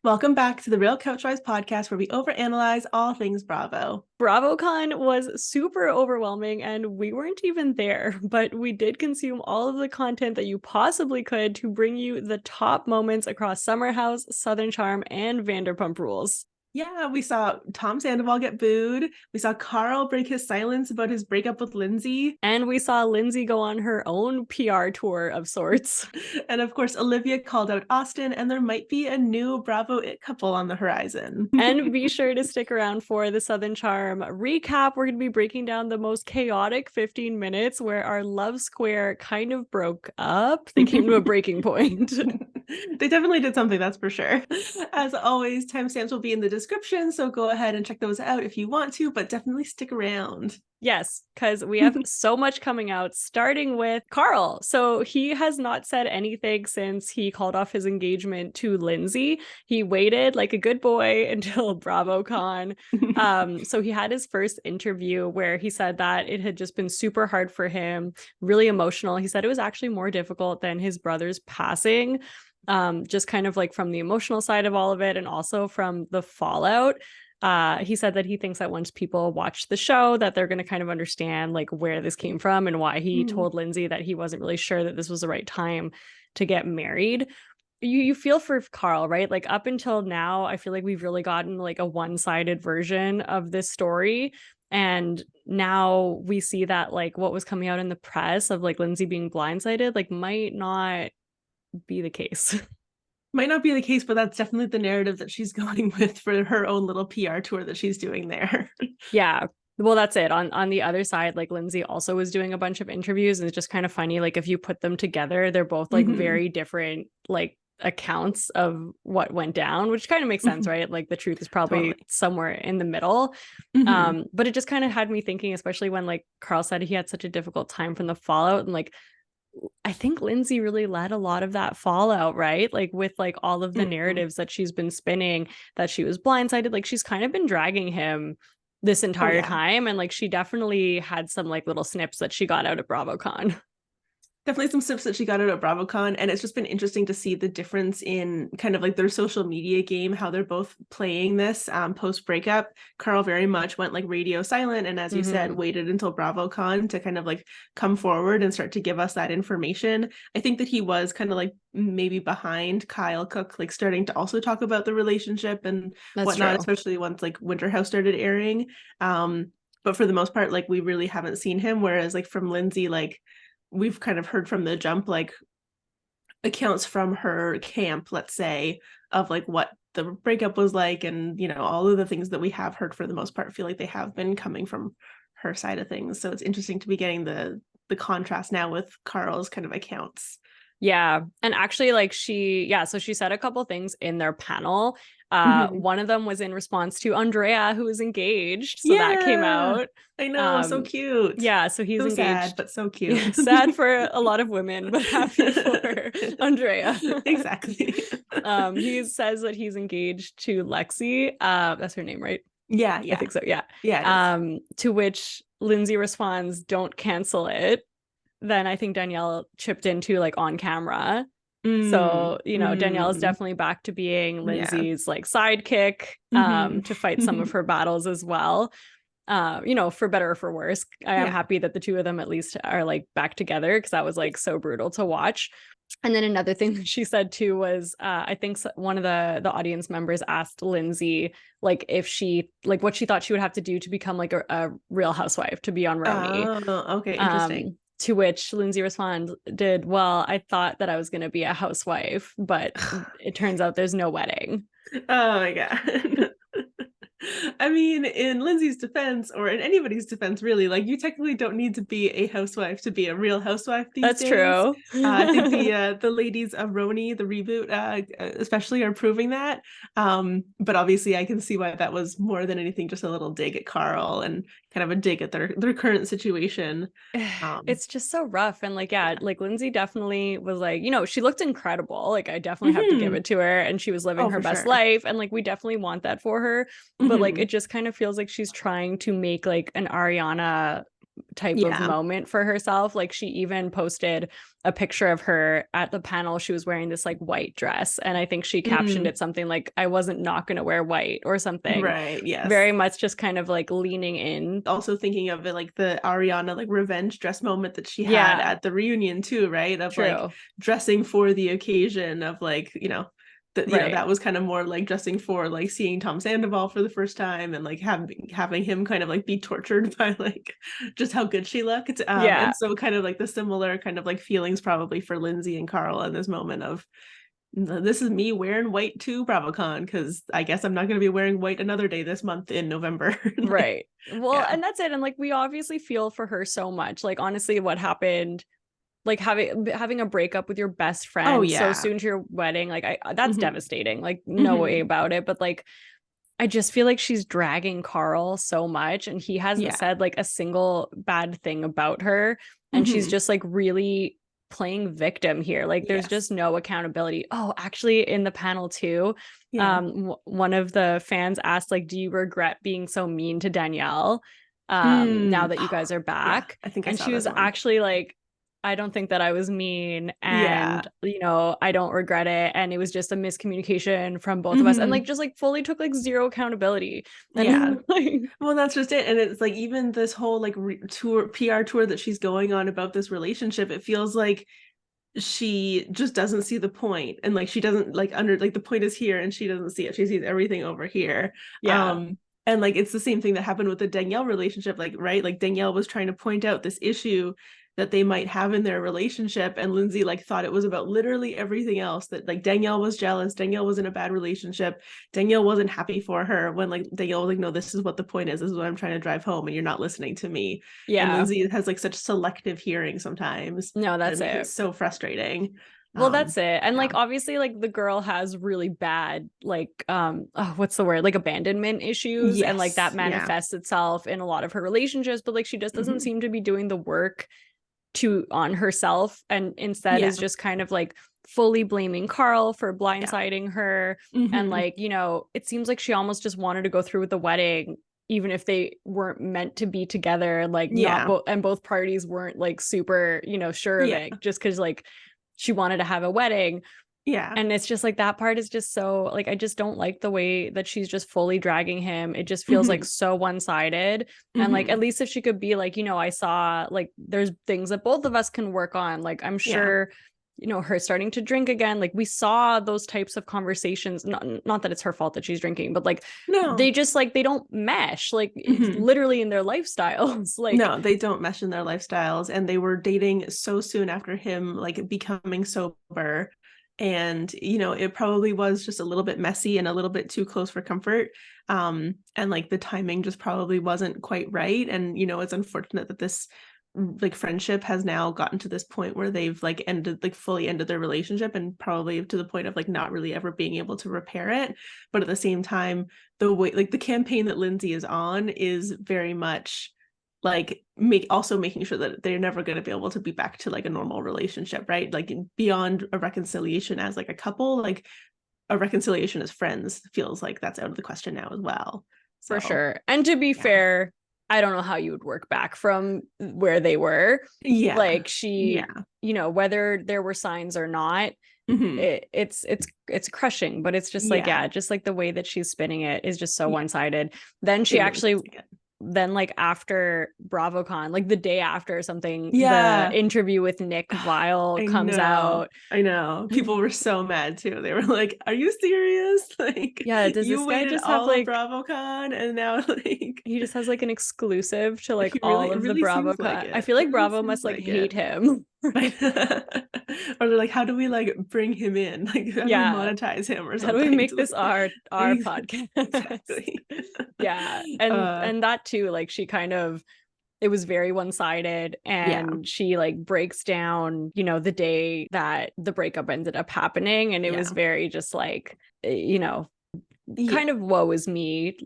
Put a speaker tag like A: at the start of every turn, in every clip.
A: Welcome back to the Real Couchwives podcast, where we overanalyze all things Bravo.
B: BravoCon was super overwhelming and we weren't even there, but we did consume all of the content that you possibly could to bring you the top moments across Summerhouse, Southern Charm, and Vanderpump Rules.
A: Yeah, we saw Tom Sandoval get booed. We saw Carl break his silence about his breakup with Lindsay.
B: And we saw Lindsay go on her own PR tour of sorts.
A: And of course, Olivia called out Austen, and there might be a new Bravo it couple on the horizon.
B: And be sure to stick around for the Southern Charm recap. We're going to be breaking down the most chaotic 15 minutes where our love square kind of broke up. They came to a breaking point.
A: They definitely did something, that's for sure. As always, timestamps will be in the description, so go ahead and check those out if you want to, but definitely stick around.
B: Yes, because we have so much coming out, starting with Carl. So he has not said anything since he called off his engagement to Lindsay. He waited like a good boy until BravoCon. So he had his first interview where he said that it had just been super hard for him, really emotional. He said it was actually more difficult than his brother's passing, just kind of like from the emotional side of all of it and also from the fallout. He said that he thinks that once people watch the show that they're going to kind of understand like where this came from and why he told Lindsay that he wasn't really sure that this was the right time to get married. You feel for Carl, right? Like up until now, I feel like we've really gotten like a one-sided version of this story. And now we see that like what was coming out in the press of like Lindsay being blindsided, like might not be the case.
A: Might not be the case, but that's definitely the narrative that she's going with for her own little PR tour that she's doing there.
B: Yeah. Well, that's it. On the other side, like Lindsay also was doing a bunch of interviews, and it's just kind of funny. Like if you put them together, they're both like very different like accounts of what went down, which kind of makes sense, right? Like the truth is probably somewhere in the middle. But it just kind of had me thinking, especially when like Carl said he had such a difficult time from the fallout, and like I think Lindsay really led a lot of that fallout, right? Like with like all of the narratives that she's been spinning, that she was blindsided, like she's kind of been dragging him this entire time. And like she definitely had some like little snips that she got out of BravoCon.
A: Definitely some snips that she got out at BravoCon, and it's just been interesting to see the difference in kind of like their social media game, how they're both playing this post breakup. Carl very much went like radio silent, and as you said, waited until BravoCon to kind of like come forward and start to give us that information. I think that he was kind of like maybe behind Kyle Cook, like starting to also talk about the relationship and whatnot, especially once like Winter House started airing. But for the most part, like we really haven't seen him, whereas like from Lindsay, like we've kind of heard from the jump, like accounts from her camp, let's say, of like what the breakup was like, and you know, all of the things that we have heard for the most part feel like they have been coming from her side of things. So it's interesting to be getting the contrast now with Carl's kind of accounts.
B: Yeah. And actually like so she said a couple things in their panel. One of them was in response to Andrea, who is engaged. So that came out.
A: I know, so cute.
B: Yeah, so he's engaged.
A: Sad, but so cute.
B: Yeah, sad for a lot of women, but happy for Andrea.
A: Exactly.
B: He says that he's engaged to Lexi. That's her name, right?
A: Yeah.
B: I think so. Yeah.
A: Yeah.
B: To which Lindsay responds, "Don't cancel it." Then I think Danielle chipped into like on camera. So, you know, Danielle is definitely back to being Lindsay's like sidekick, to fight some of her battles as well. You know, for better or for worse. I am happy that the two of them at least are like back together, because that was like so brutal to watch. And then another thing that she said too was, I think one of the audience members asked Lindsay like if she like what she thought she would have to do to become like a real housewife, to be on Roni.
A: Oh, okay, interesting.
B: To which Lindsay responded, "Well, I thought that I was going to be a housewife, but it turns out there's no wedding."
A: Oh my God. I mean, in Lindsay's defense, or in anybody's defense, really, like you technically don't need to be a housewife to be a real housewife these days.
B: That's true.
A: I think the ladies of Roni, the reboot, especially, are proving that. But obviously, I can see why that was more than anything just a little dig at Carl and kind of a dig at their current situation.
B: It's just so rough. And like, like Lindsay definitely was like, you know, she looked incredible. Like I definitely have to give it to her, and she was living her best life, and like we definitely want that for her. But like it just kind of feels like she's trying to make like an Ariana type of moment for herself. Like she even posted a picture of her at the panel. She was wearing this like white dress, and I think she captioned it something like, I wasn't not going to wear white or something.
A: Right. Yes.
B: Very much just kind of like leaning in.
A: Also thinking of it like the Ariana like revenge dress moment that she had at the reunion too, right? Of like dressing for the occasion of like, you know, that was kind of more like dressing for like seeing Tom Sandoval for the first time and like having him kind of like be tortured by like just how good she looked. And so kind of like the similar kind of like feelings probably for Lindsay and Carl in this moment of, this is me wearing white to BravoCon because I guess I'm not going to be wearing white another day this month in November.
B: Right. Well, and that's it. And like we obviously feel for her so much. Like honestly, what happened, like having a breakup with your best friend so soon to your wedding, like that's devastating. Like no way about it. But like I just feel like she's dragging Carl so much, and he hasn't said like a single bad thing about her, and she's just like really playing victim here. Like there's just no accountability. Oh, actually in the panel too, one of the fans asked like, do you regret being so mean to Danielle now that you guys are back?
A: I think
B: and she was actually like, I don't think that I was mean, and you know, I don't regret it, and it was just a miscommunication from both of us, and like just like fully took like zero accountability. And
A: well, that's just it. And it's like even this whole like PR tour that she's going on about this relationship, it feels like she just doesn't see the point, and like she doesn't like the point is here and she doesn't see it. She sees everything over here. And like it's the same thing that happened with the Danielle relationship, like right, like Danielle was trying to point out this issue that they might have in their relationship, and Lindsay like thought it was about literally everything else, that like Danielle was jealous, Danielle was in a bad relationship, Danielle wasn't happy for her, when like Danielle was like, no, this is what the point is, this is what I'm trying to drive home, and you're not listening to me. And Lindsay has like such selective hearing sometimes.
B: No, that's it.
A: It's so frustrating.
B: Well, that's it. And like obviously like the girl has really bad like what's the word, like abandonment issues, and like that manifests itself in a lot of her relationships, but like she just doesn't seem to be doing the work on herself, and instead is just kind of like fully blaming Carl for blindsiding her. And like, you know, it seems like she almost just wanted to go through with the wedding even if they weren't meant to be together, like and both parties weren't like super, you know, sure of it, just because like she wanted to have a wedding. And it's just like that part is just so like, I just don't like the way that she's just fully dragging him. It just feels like so one-sided. And like, at least if she could be like, you know, I saw like there's things that both of us can work on. Like I'm sure, you know, her starting to drink again, like we saw those types of conversations, not that it's her fault that she's drinking, but like they just like they don't mesh, like it's literally in their lifestyles. Like
A: no, they don't mesh in their lifestyles. And they were dating so soon after him like becoming sober. And, you know, it probably was just a little bit messy and a little bit too close for comfort. And like the timing just probably wasn't quite right. And, you know, it's unfortunate that this like friendship has now gotten to this point where they've like fully ended their relationship, and probably to the point of like not really ever being able to repair it. But at the same time, the way like the campaign that Lindsay is on is very much like making sure that they're never going to be able to be back to like a normal relationship, right? Like beyond a reconciliation as like a couple, like a reconciliation as friends feels like that's out of the question now as well.
B: So, for sure. And to be fair, I don't know how you would work back from where they were. Like she, you know, whether there were signs or not, it's crushing, but it's just like, just like the way that she's spinning it is just so one-sided. Then she then like after BravoCon, like the day after or something, the interview with Nick Viall comes out.
A: I know. People were so mad too. They were like, are you serious? Like,
B: does this guy just have like
A: BravoCon and now like
B: he just has like an exclusive to like all of the BravoCon. Like I feel like Bravo must like hate him.
A: Or they're like, how do we like bring him in? Like how do we monetize him or something?
B: How do we make this our podcast?
A: Exactly.
B: And that too, like she kind of, it was very one-sided, and she like breaks down, you know, the day that the breakup ended up happening, and it was very just like, you know, kind of woe is me.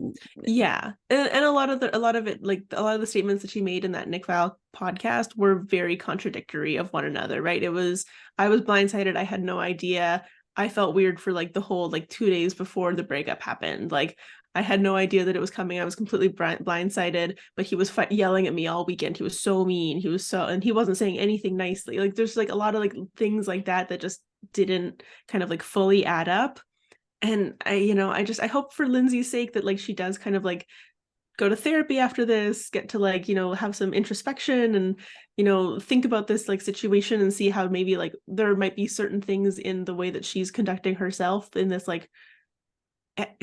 A: And a lot of it, like a lot of the statements that she made in that Nick Viall podcast were very contradictory of one another, right? It was, I was blindsided, I had no idea, I felt weird for like the whole like 2 days before the breakup happened. Like I had no idea that it was coming. I was completely blindsided, but he was yelling at me all weekend. He was so mean. And he wasn't saying anything nicely. Like there's like a lot of like things like that just didn't kind of like fully add up. And I hope for Lindsay's sake that like she does kind of like go to therapy after this, get to like, have some introspection and, think about this like situation and see how maybe like there might be certain things in the way that she's conducting herself in this like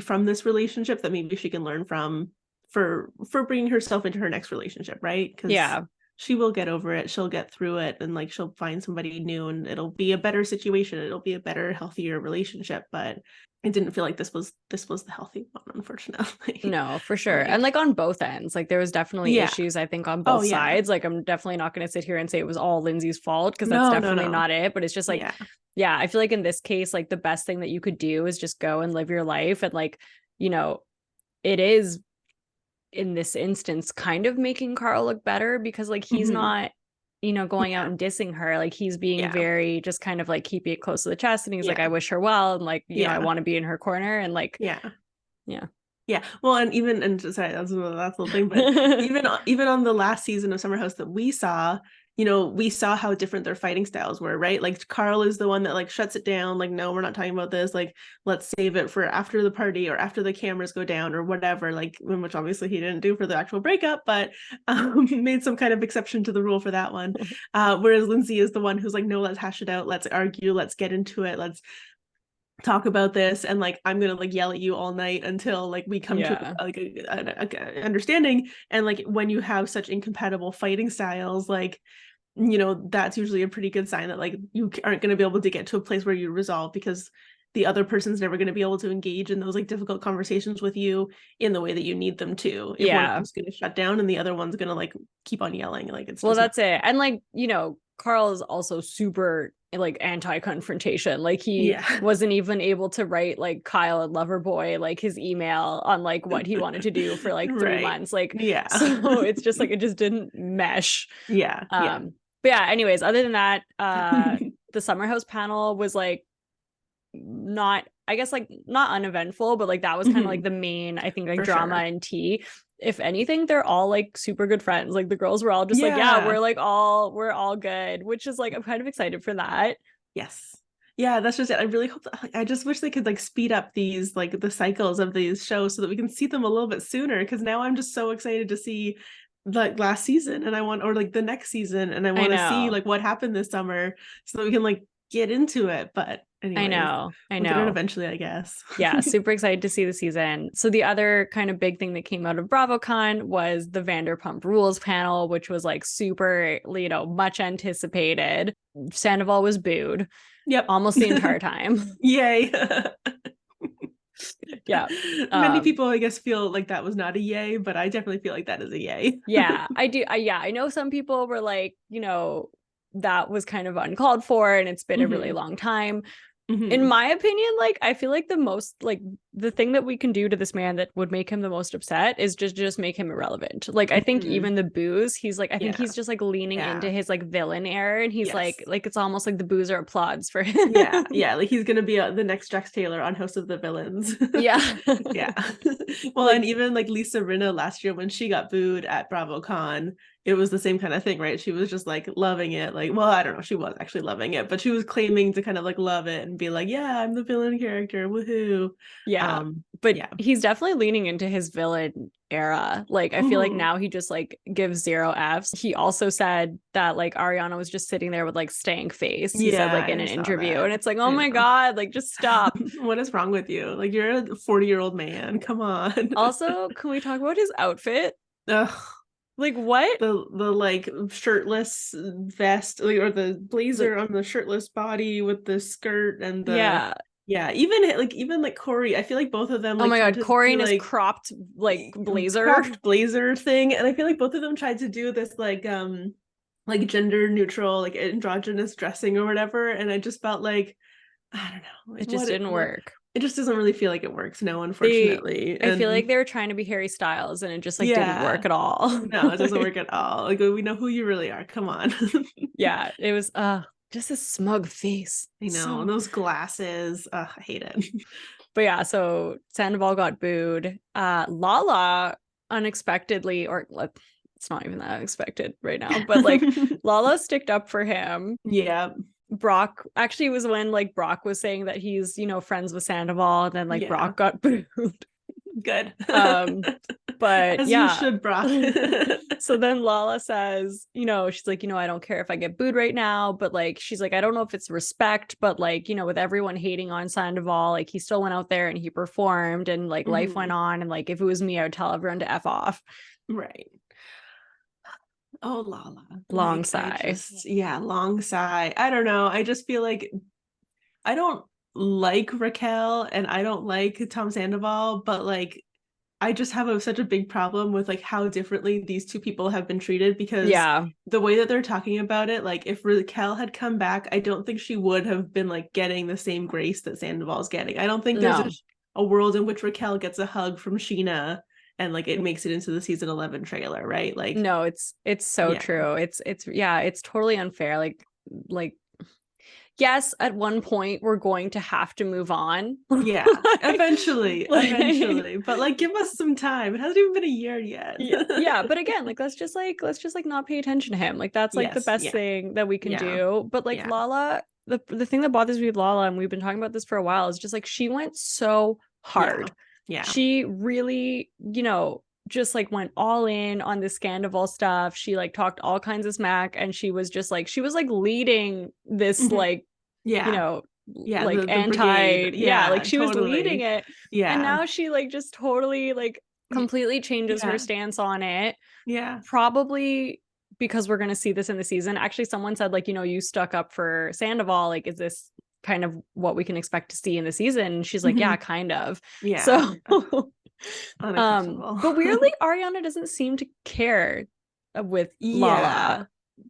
A: from this relationship that maybe she can learn from for bringing herself into her next relationship, right? Because she will get over it, she'll get through it, and like she'll find somebody new and it'll be a better situation, it'll be a better, healthier relationship. But it didn't feel like this was the healthy one, unfortunately.
B: No, for sure. And like on both ends, like there was definitely issues, I think, on both sides. Like I'm definitely not going to sit here and say it was all Lindsay's fault, because that's definitely not it. But it's just like, I feel like in this case, like the best thing that you could do is just go and live your life. And like, it is in this instance kind of making Carl look better, because like he's not going out and dissing her. Like he's being very just kind of like keeping it close to the chest, and he's like, I wish her well, and like I want to be in her corner, and like well, and sorry, that's the whole thing, but even on the last season of Summerhouse that we saw, we saw how different their fighting styles were, right? Like Carl is the one that like shuts it down, like, no, we're not talking about this, like let's save it for after the party or after the cameras go down or whatever, like, which obviously he didn't do for the actual breakup, but made some kind of exception to the rule for that one. Whereas Lindsay is the one who's like, no, let's hash it out, let's argue, let's get into it, let's talk about this, and like I'm gonna like yell at you all night until like we come to like a understanding. And like when you have such incompatible fighting styles, like that's usually a pretty good sign that like you aren't going to be able to get to a place where you resolve, because the other person's never going to be able to engage in those like difficult conversations with you in the way that you need them to. If one of them's going to shut down and the other one's going to like keep on yelling, like it's that's it. And like Carl is also super like anti-confrontation. Like he wasn't even able to write like Kyle and Loverboy like his email on like what he wanted to do for like 3 months. Like so it's just like it just didn't mesh. But anyways, other than that, the Summerhouse panel was like not, I guess, like not uneventful, but like that was kind of like the main, I think, like for drama and tea. If anything, they're all like super good friends. Like the girls were all just like, we're all good, which is like, I'm kind of excited for that.
A: That's just it. I really hope that, I just wish they could like speed up these like the cycles of these shows so that we can see them a little bit sooner, because now I'm just so excited to see like last season, and or like the next season, and I want to see like what happened this summer so that we can like get into it. But anyways, I know we'll get it eventually, I guess.
B: Super excited to see the season. So the other kind of big thing that came out of BravoCon was the Vanderpump Rules panel, which was like super, much anticipated. Sandoval was booed almost the entire time.
A: Yay. Many people, I guess, feel like that was not a yay, but I definitely feel like that is a yay.
B: I do. I know some people were like, that was kind of uncalled for and it's been a really long time. In my opinion, like I feel like the most like the thing that we can do to this man that would make him the most upset is just make him irrelevant. Like I think even the booze, he's like, I think he's just like leaning into his like villain air, and he's like it's almost like the booze are applauds for him.
A: Like he's gonna be the next Jax Taylor on House of the Villains. Well, and even like Lisa Rinna last year when she got booed at BravoCon, it was the same kind of thing, right? She was just like loving it. Like, well, I don't know, she was actually loving it, but she was claiming to kind of like love it and be like, yeah, I'm the villain character, woohoo.
B: But he's definitely leaning into his villain era. Like I feel like now he just like gives 0 Fs. He also said that like Ariana was just sitting there with like stank face. He said like in an interview, and it's like, oh my god, like just stop.
A: What is wrong with you? Like you're a 40-year-old man, come on.
B: Also, can we talk about his outfit?
A: Ugh.
B: Like what?
A: The like shirtless vest, like, or the blazer on the shirtless body with the skirt and the even Corey, I feel like both of them, like, oh my god,
B: Corey in his cropped like
A: blazer thing, and I feel like both of them tried to do this like gender neutral, like androgynous dressing or whatever, and I just felt like, I don't know,
B: it just didn't work.
A: It just doesn't really feel like it works, no, unfortunately.
B: I feel like they were trying to be Harry Styles, and it just like didn't work at all.
A: No, it doesn't work at all. Like we know who you really are, come on.
B: It was just a smug face.
A: I know, those glasses. I hate it.
B: But yeah, so Sandoval got booed. Lala unexpectedly, or it's not even that unexpected right now, but like Lala sticked up for him.
A: Yeah.
B: Brock actually was when like Brock was saying that he's, you know, friends with Sandoval, and then like Brock got booed.
A: Good.
B: But
A: as
B: yeah,
A: you should, Brock.
B: So then Lala says, you know, she's like, you know, I don't care if I get booed right now, but like, she's like, I don't know if it's respect, but like, you know, with everyone hating on Sandoval, like he still went out there and he performed, and like life went on, and like if it was me, I would tell everyone to F off.
A: Right. Oh, Lala.
B: Long sigh.
A: Long sigh. I don't know. I just feel like I don't like Raquel and I don't like Tom Sandoval, but like I just have such a big problem with like how differently these two people have been treated, because the way that they're talking about it, like if Raquel had come back, I don't think she would have been like getting the same grace that Sandoval's getting. I don't think there's a world in which Raquel gets a hug from Scheana and like it makes it into the season 11 trailer, right? Like
B: no, it's so true. It's totally unfair. Like yes, at one point we're going to have to move on.
A: Yeah, eventually. But like give us some time. It hasn't even been a year yet.
B: Yeah, but again, like let's just not pay attention to him. Like that's like the best thing that we can do. But like Lala, the thing that bothers me with Lala, and we've been talking about this for a while, is just like she went so hard. Yeah. She really, you know, just like went all in on the Sandoval stuff. She like talked all kinds of smack, and she was leading this like you know like the anti brigade. Like she was leading it, and now she like just totally like completely changes her stance on it, probably because we're going to see this in the season. Actually, someone said like, you know, you stuck up for Sandoval, like is this kind of what we can expect to see in the season? And she's like, yeah, kind of. So but weirdly Ariana doesn't seem to care with Lala.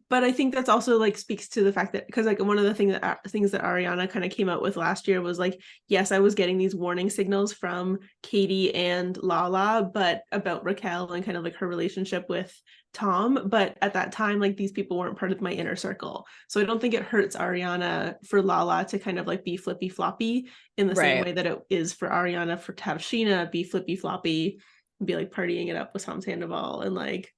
A: But I think that's also like speaks to the fact that, because like one of the things that Ariana kind of came out with last year was like, yes, I was getting these warning signals from Katie and Lala, but about Raquel and kind of like her relationship with Tom. But at that time, like these people weren't part of my inner circle. So I don't think it hurts Ariana for Lala to kind of like be flippy floppy in the same way that it is for Ariana to have Scheana be flippy floppy and be like partying it up with Tom Sandoval and like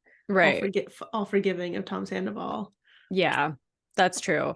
A: all forgiving of Tom Sandoval.
B: Yeah, that's true.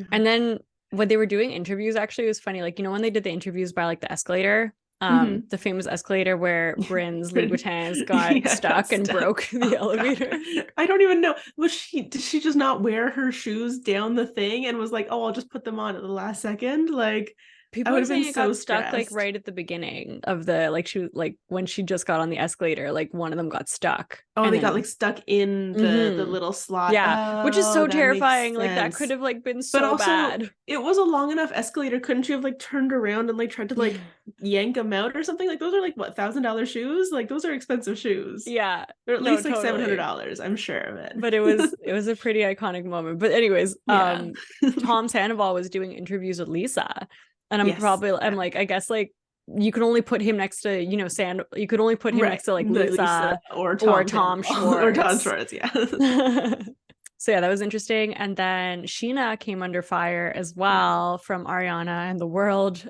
B: And then when they were doing interviews, actually it was funny, like, you know, when they did the interviews by like the escalator, the famous escalator where Bryn's Louboutins got stuck and broke the elevator.
A: I don't even know, did she just not wear her shoes down the thing and was like, oh, I'll just put them on at the last second? Like
B: people were saying it got stuck like right at the beginning of the, like she like when she just got on the escalator, like one of them got stuck.
A: Oh, and they got like stuck in the little slot.
B: Yeah, which is so terrifying. Like that could have like been so but also, bad.
A: It was a long enough escalator. Couldn't you have like turned around and like tried to like yank them out or something? Like those are like what, $1,000 shoes? Like those are expensive shoes.
B: Yeah,
A: or at least like $700. I'm sure of it.
B: But it was a pretty iconic moment. But anyways, Tom Sandoval was doing interviews with Lisa. And I'm like, I guess like you can only put him next to, you know, you could only put him next to like Lisa or Tom Schwartz.
A: Or Tom Schwartz, yeah.
B: So yeah, that was interesting. And then Scheana came under fire as well from Ariana and the world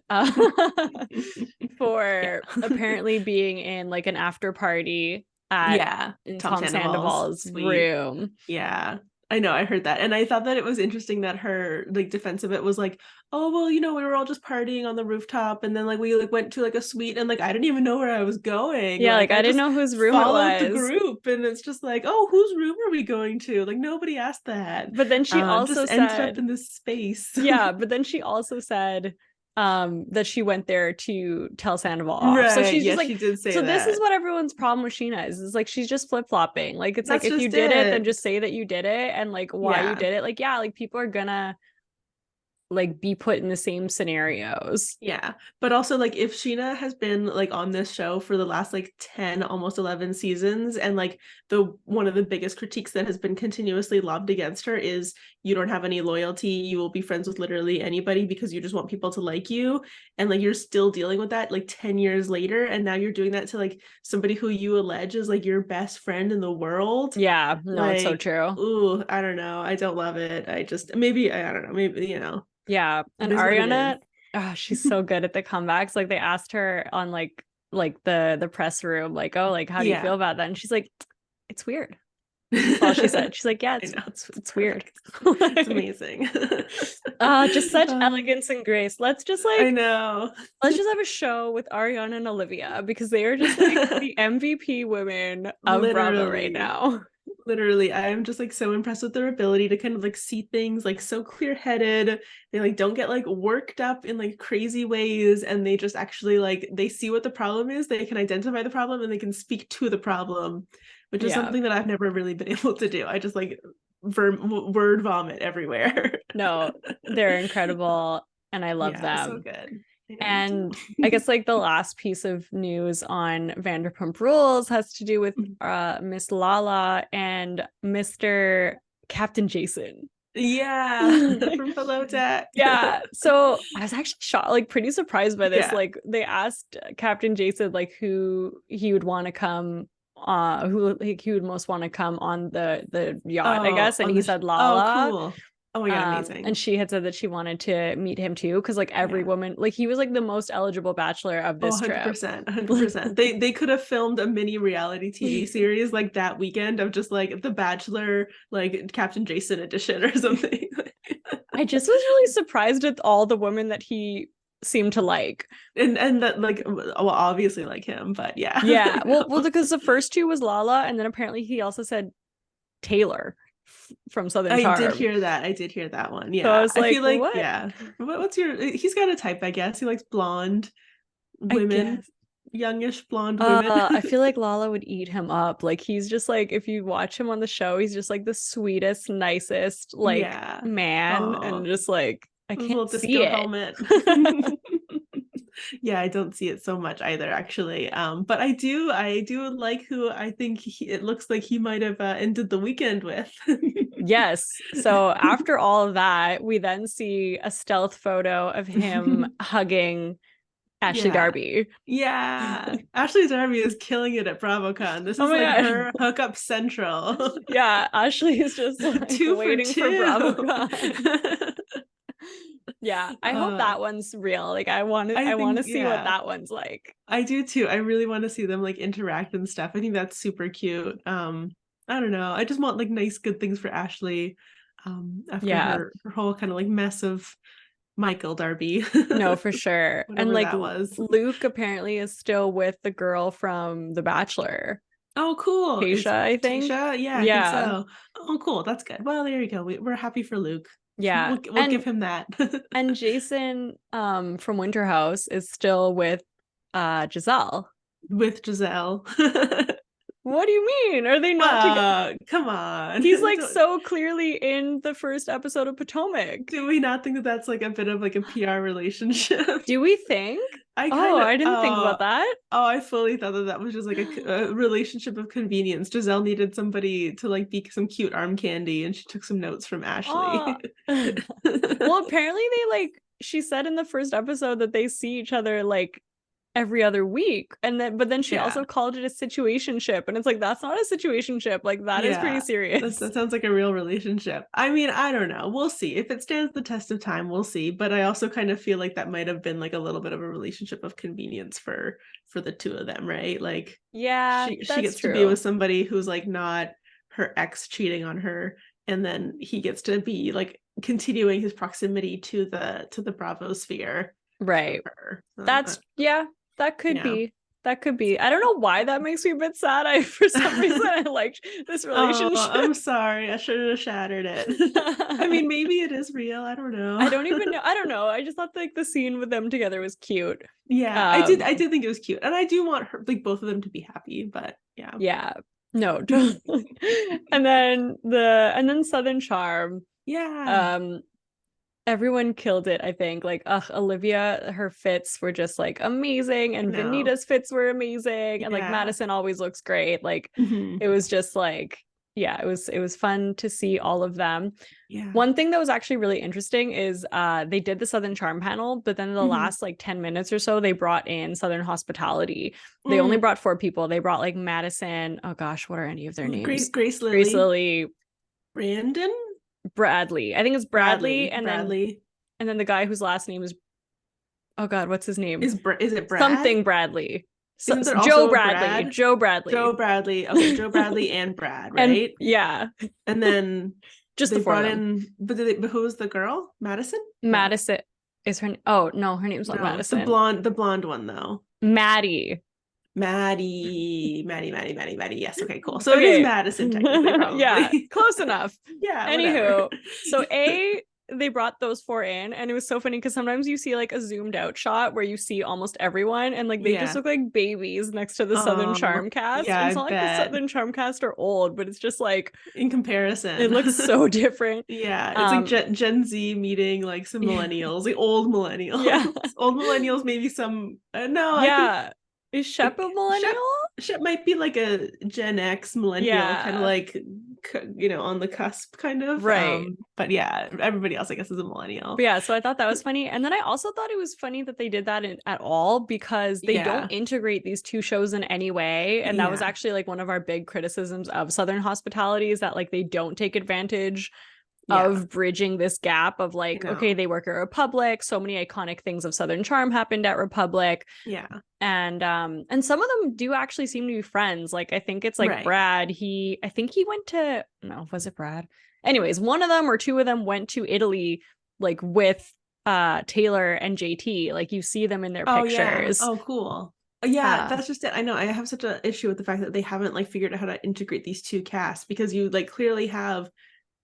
B: for apparently being in like an after party at Tom Sandoval's room.
A: Yeah. I know, I heard that. And I thought that it was interesting that her like defense of it was like, oh, well, you know, we were all just partying on the rooftop and then like we like went to like a suite and like I didn't even know where I was going.
B: Yeah, like I didn't know whose room it was.
A: The group and it's just like, oh, whose room are we going to? Like nobody asked that.
B: But then she also
A: just ended up in this space.
B: Yeah, but then she also said that she went there to tell Sandoval off. Right. So she's just like, she did say so that. This is what everyone's problem with Scheana is like she's just flip-flopping. Like it's like if you did it, then just say that you did it and like why you did it. Like like people are gonna like be put in the same scenarios.
A: Yeah. But also like if Scheana has been like on this show for the last like 10, almost 11 seasons, and like the one of the biggest critiques that has been continuously lobbed against her is you don't have any loyalty, you will be friends with literally anybody because you just want people to like you, and like you're still dealing with that like 10 years later, and now you're doing that to like somebody who you allege is like your best friend in the world.
B: Yeah, no,
A: like,
B: it's so true.
A: Ooh, I don't know. I don't love it. I just maybe I don't know, maybe
B: Yeah, and
A: it is what it
B: Ariana,
A: is.
B: oh, she's so good at the comebacks. Like they asked her on like the press room, like, oh, like how do you feel about that? And she's like, it's weird. That's all she said. She's like, yeah, it's weird.
A: It's amazing.
B: Just such elegance and grace. Let's just
A: I know.
B: let's just have a show with Ariana and Olivia because they are just like the MVP women of Bravo right now.
A: Literally, I am just like so impressed with their ability to kind of like see things like so clear-headed. They like don't get like worked up in like crazy ways, and they just actually like they see what the problem is, they can identify the problem, and they can speak to the problem, which is something that I've never really been able to do. I just like word vomit everywhere.
B: No, they're incredible and I love them.
A: So good.
B: And I guess like the last piece of news on Vanderpump Rules has to do with Miss Lala and Mr. Captain Jason.
A: Yeah, from Below Deck.
B: Yeah, so I was actually shocked, like pretty surprised by this.
A: Yeah.
B: Like they asked Captain Jason like who he would want to come who like, he would most want to come on the yacht, I guess, and he said Lala.
A: Oh, cool. Oh my God, amazing.
B: And she had said that she wanted to meet him too, because like every woman, like he was like the most eligible bachelor of this trip.
A: 100%. They could have filmed a mini reality TV series like that weekend of just like The Bachelor, like Captain Jason edition or something.
B: I just was really surprised at all the women that he seemed to like.
A: And that like, well, obviously like him, but yeah.
B: Yeah. Well, because the first two was Lala, and then apparently he also said Taylor from Southern Charm.
A: I did hear that one. Yeah.
B: So I was like,
A: I feel like,
B: what?
A: yeah. What's he's got a type, I guess. He likes blonde women, youngish blonde women.
B: I feel like Lala would eat him up. Like he's just like, if you watch him on the show, he's just like the sweetest, nicest like man. Aww. And just like I can't see it.
A: Helmet. Yeah, I don't see it so much either, actually. But I do like who I think it looks like he might have ended the weekend with.
B: Yes. So after all of that, we then see a stealth photo of him hugging Ashley Darby.
A: Yeah. Ashley Darby is killing it at BravoCon. This is her hookup central.
B: Yeah, Ashley is just like waiting for BravoCon. Yeah, I hope that one's real. Like I want to see what that one's like.
A: I do too. I really want to see them like interact and stuff. I think that's super cute. I don't know. I just want like nice good things for Ashley. After her whole kind of like mess of Michael Darby.
B: No, for sure. And like Luke apparently is still with the girl from The Bachelor.
A: Oh, cool.
B: Tayshia, I think.
A: Tayshia? Yeah, I think so. Oh, cool. That's good. Well, there you go. We're happy for Luke.
B: Yeah,
A: we'll give him that.
B: And Jason from Winter House is still with Gizelle.
A: With Gizelle.
B: What do you mean? Are they not together?
A: Come on.
B: He's like so clearly in the first episode of Potomac.
A: Do we not think that that's like a bit of like a PR relationship?
B: Do we think? I didn't think about that.
A: Oh, I fully thought that was just like a relationship of convenience. Gizelle needed somebody to like be some cute arm candy, and she took some notes from Ashley.
B: Well, apparently she said in the first episode that they see each other like every other week, but then she also called it a situationship, and it's like that's not a situationship. Like that is pretty serious.
A: That sounds like a real relationship. I mean, I don't know, we'll see if it stands the test of time. We'll see, but I also kind of feel like that might have been like a little bit of a relationship of convenience for the two of them, right? Like she gets to be with somebody who's like not her ex cheating on her, and then he gets to be like continuing his proximity to the Bravo sphere,
B: right? That's that could be. That could be. I don't know why that makes me a bit sad. For some reason I liked this relationship.
A: Oh, I'm sorry. I should have shattered it. I mean, maybe it is real. I don't know.
B: I don't even know. I don't know. I just thought like the scene with them together was cute.
A: Yeah, I did think it was cute. And I do want her, like both of them to be happy, but yeah.
B: Yeah. No, totally. and then Southern Charm.
A: Yeah.
B: Everyone killed it, I think. Like, Olivia, her fits were just like amazing, and Vanita's fits were amazing, and like Madison always looks great. Like, it was just like, yeah, it was fun to see all of them.
A: Yeah.
B: One thing that was actually really interesting is they did the Southern Charm panel, but then the last like 10 minutes or so, they brought in Southern Hospitality. They only brought 4 people. They brought like Madison. Oh gosh, what are any of their names?
A: Grace
B: Lily,
A: Brandon,
B: Bradley. I think it's Bradley, and
A: Bradley.
B: then the guy whose last name is, oh god, what's his name?
A: Is it Brad?
B: Something Bradley.
A: Joe
B: Bradley. Joe Bradley.
A: Joe Bradley. Okay, Joe Bradley and Brad, right?
B: Yeah.
A: And then
B: just
A: they
B: the 4
A: brought
B: of them.
A: but who was the girl? Madison?
B: Madison is her. Oh no, her name's not Madison.
A: The blonde one though.
B: Maddie.
A: Yes. Okay, cool. So it is Madison technically, probably.
B: Yeah, close enough.
A: Yeah.
B: Anywho, so they brought those 4 in, and it was so funny because sometimes you see like a zoomed out shot where you see almost everyone, and like they just look like babies next to the Southern Charm cast.
A: Yeah,
B: it's not like the Southern Charm cast are old, but it's just like
A: in comparison,
B: it looks so different.
A: Yeah, it's like Gen Z meeting like some millennials, like old millennials.
B: Yeah,
A: old millennials, maybe some. No,
B: yeah. Is Shep a millennial?
A: Shep might be like a Gen X millennial, kind of like, on the cusp, kind of.
B: Right.
A: But yeah, everybody else, I guess, is a millennial.
B: But yeah, so I thought that was funny. And then I also thought it was funny that they did that at all, because they don't integrate these 2 shows in any way. And that was actually like one of our big criticisms of Southern Hospitality, is that like they don't take advantage of bridging this gap of like, okay, they work at Republic, so many iconic things of Southern Charm happened at Republic, and some of them do actually seem to be friends. Like I think it's like Brad, I think he went to, no, was it Brad? Anyways, one of them or 2 of them went to Italy like with Taylor and JT. Like you see them in their pictures.
A: Oh cool. Yeah, that's just it. I know I have such an issue with the fact that they haven't like figured out how to integrate these 2 casts, because you like clearly have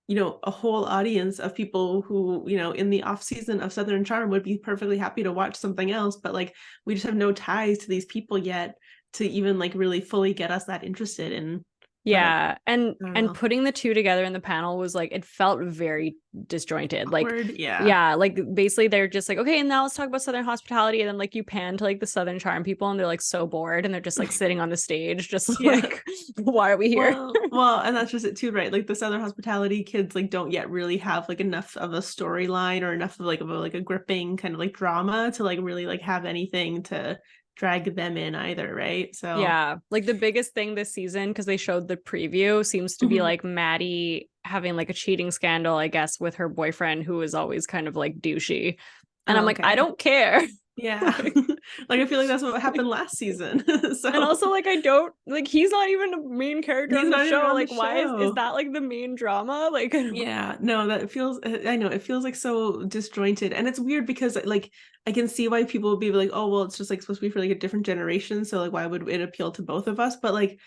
A: a whole audience of people who, in the off season of Southern Charm would be perfectly happy to watch something else. But like, we just have no ties to these people yet to even like really fully get us that interested in.
B: Yeah. And putting the 2 together in the panel was like, it felt very disjointed.
A: Awkward,
B: like, yeah, like basically they're just like, okay, and now let's talk about Southern Hospitality. And then like you pan to like the Southern Charm people, and they're like so bored, and they're just like sitting on the stage, just like, why are we here?
A: Well, and that's just it too, right? Like the Southern Hospitality kids like don't yet really have like enough of a storyline or enough of like a gripping kind of like drama to like really like have anything to drag them in either, right? So
B: yeah, like the biggest thing this season, because they showed the preview, seems to be like Maddie having like a cheating scandal, I guess, with her boyfriend, who is always kind of like douchey, and I'm like, I don't care.
A: Yeah. Like I feel like that's what happened last season. So
B: and also like I don't like, he's not even a main character on the show. Like why is that like the main drama? Like
A: yeah, no, that feels, I know it feels like so disjointed, and it's weird because like I can see why people would be like, oh well, it's just like supposed to be for like a different generation, so like why would it appeal to both of us? But like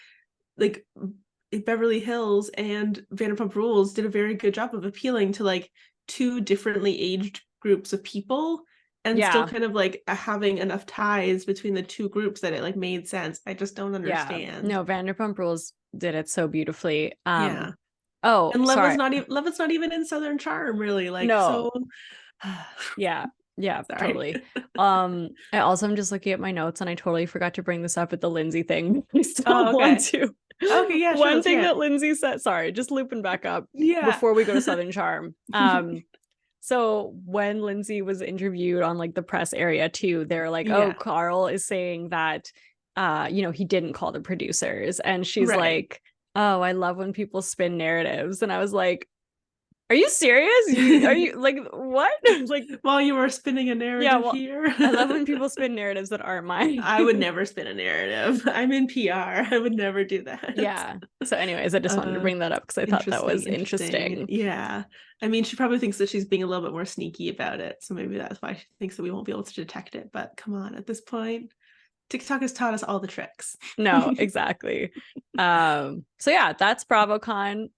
A: Beverly Hills and Vanderpump Rules did a very good job of appealing to like 2 differently aged groups of people, and still kind of like having enough ties between the 2 groups that it like made sense. I just don't understand.
B: No, Vanderpump Rules did it so beautifully.
A: Oh, and Levin's not even in Southern Charm, really. Like, no. So
B: yeah, totally. I also am just looking at my notes, and I totally forgot to bring this up at the Lindsay thing. I still want to.
A: Okay, yeah.
B: One thing that Lindsay said. Sorry, just looping back up. Before we go to Southern Charm. So when Lindsay was interviewed on like the press area too, they're like, oh, Carl is saying that, he didn't call the producers. And she's like, oh, I love when people spin narratives. And I was like, are you serious? Are you like, what? Like,
A: while you were spinning a narrative here.
B: I love when people spin narratives that aren't mine.
A: I would never spin a narrative. I'm in PR. I would never do that.
B: Yeah. So anyways, I just wanted to bring that up because I thought that was interesting.
A: Yeah. I mean, she probably thinks that she's being a little bit more sneaky about it. So maybe that's why she thinks that we won't be able to detect it. But come on, at this point, TikTok has taught us all the tricks.
B: No, exactly. So yeah, that's BravoCon.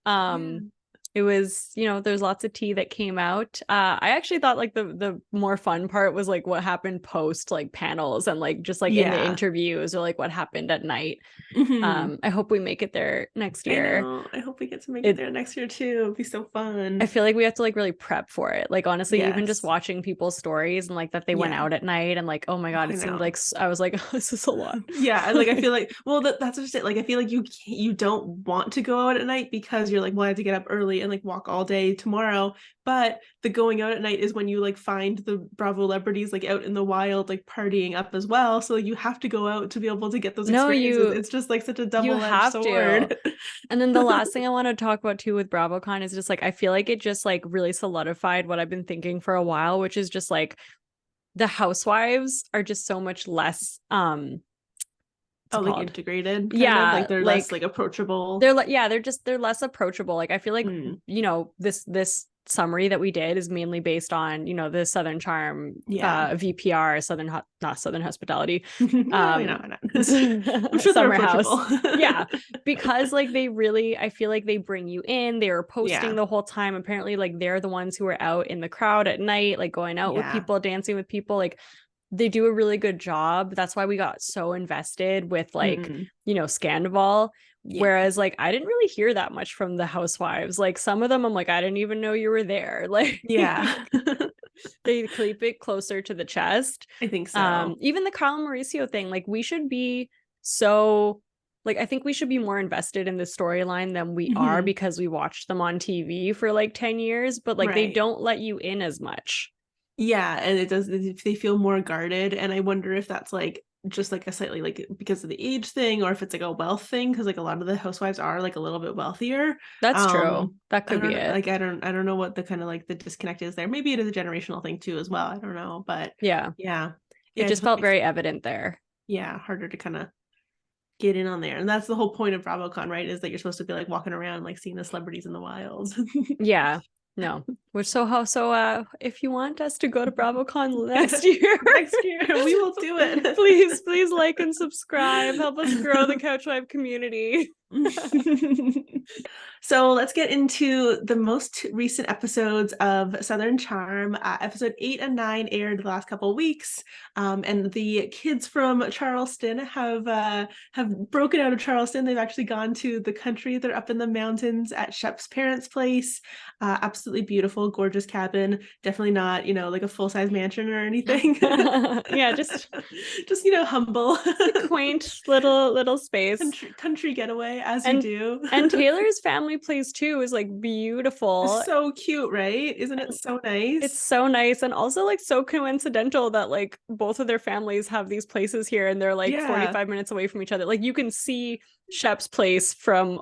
B: it was, you know, there's lots of tea that came out. I actually thought like the more fun part was like what happened post like panels and like just like in the interviews or like what happened at night. I hope we make it there next year.
A: I know. I hope we get to make it there next year too. It'd be so fun.
B: I feel like we have to like really prep for it. Like honestly, even just watching people's stories and like that they went out at night and like, oh my God, it seemed like I was like, oh, this is a lot.
A: Yeah. Like I feel like, well, that's just it. Like I feel like you don't want to go out at night because you're like, well, I have to get up early and like walk all day tomorrow. But the going out at night is when you like find the Bravo celebrities like out in the wild, like partying up as well. So you have to go out to be able to get those experiences. It's just like such a double-edged sword.
B: And then the last thing I want to talk about too with BravoCon is just like, I feel like it just like really solidified what I've been thinking for a while, which is just like the housewives are just so much less
A: like integrated,
B: like
A: they're less like approachable.
B: They're like they're less approachable. Like I feel like you know, this summary that we did is mainly based on, you know, the Southern Charm VPR, not Southern Hospitality.
A: I'm sure
B: Summerhouse. Because like they really, I feel like they bring you in. They were posting the whole time. Apparently like they're the ones who are out in the crowd at night, like going out with people, dancing with people. Like they do a really good job. That's why we got so invested with like, you know, Sandoval. Whereas like I didn't really hear that much from the housewives. Like some of them I'm like, I didn't even know you were there. Like they keep it closer to the chest.
A: I think so.
B: Even the Kyle and Mauricio thing, like we should be so like I think we should be more invested in the storyline than we are because we watched them on TV for like 10 years, but like they don't let you in as much.
A: Yeah, and they feel more guarded, and I wonder if that's like just like a slightly like because of the age thing, or if it's like a wealth thing, because like a lot of the housewives are like a little bit wealthier.
B: That's true. That could be it.
A: Like I don't know what the kind of like the disconnect is there. Maybe it is a generational thing too as well. I don't know, but
B: yeah, it just felt very evident there.
A: Yeah, harder to kind of get in on there, and that's the whole point of BravoCon, right? Is that you're supposed to be like walking around like seeing the celebrities in the wild.
B: No, which so if you want us to go to BravoCon next year,
A: we will do it.
B: Please like and subscribe. Help us grow the Couchwife community.
A: So let's get into the most recent episodes of Southern Charm. Episode 8 and 9 aired the last couple of weeks, and the kids from Charleston have broken out of Charleston. They've actually gone to the country. They're up in the mountains at Shep's parents' place. Absolutely beautiful, gorgeous cabin. Definitely not, you know, like a full-size mansion or anything. just you know, humble,
B: quaint little space,
A: country getaway as you do.
B: And Taylor's family place too is like beautiful.
A: It's so cute, right? Isn't it so nice?
B: It's so nice, and also like so coincidental that like both of their families have these places here, and they're like 45 minutes away from each other. Like you can see Shep's place from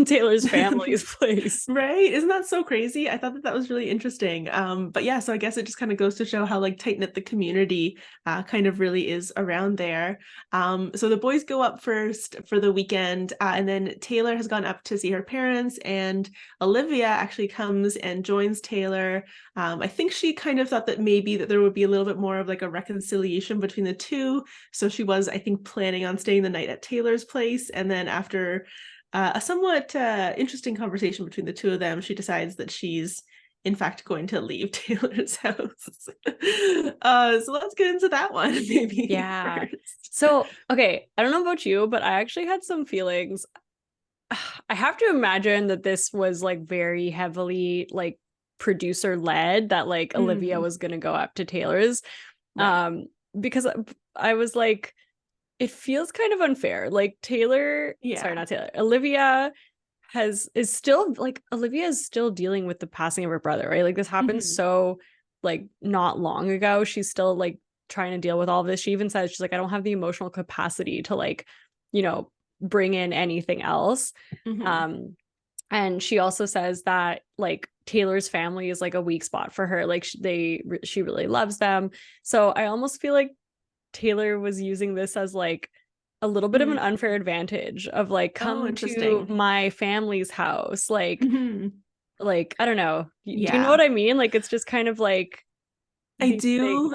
B: Taylor's family's place.
A: Right? Isn't that so crazy? I thought that was really interesting. But yeah, so I guess it just kind of goes to show how like tight-knit the community kind of really is around there. So the boys go up first for the weekend, and then Taylor has gone up to see her parents, and Olivia actually comes and joins Taylor. I think she kind of thought that maybe that there would be a little bit more of like a reconciliation between the two. So she was, I think, planning on staying the night at Taylor's place, and then after a somewhat interesting conversation between the two of them, she decides that she's in fact going to leave Taylor's house. So let's get into that one maybe.
B: First. So okay, I don't know about you, but I actually had some feelings. I have to imagine that this was like very heavily like producer led, that like Olivia was gonna go up to Taylor's, because I was like, it feels kind of unfair. Like Olivia is still dealing with the passing of her brother, right? Like this happened so like not long ago. She's still like trying to deal with all of this. She even says, she's like, I don't have the emotional capacity to like, you know, bring in anything else. And she also says that like Taylor's family is like a weak spot for her. Like she really loves them. So I almost feel like Taylor was using this as like a little bit of an unfair advantage of like, come to my family's house. Like, like, I don't know. Do you know what I mean? Like, it's just kind of like,
A: I do.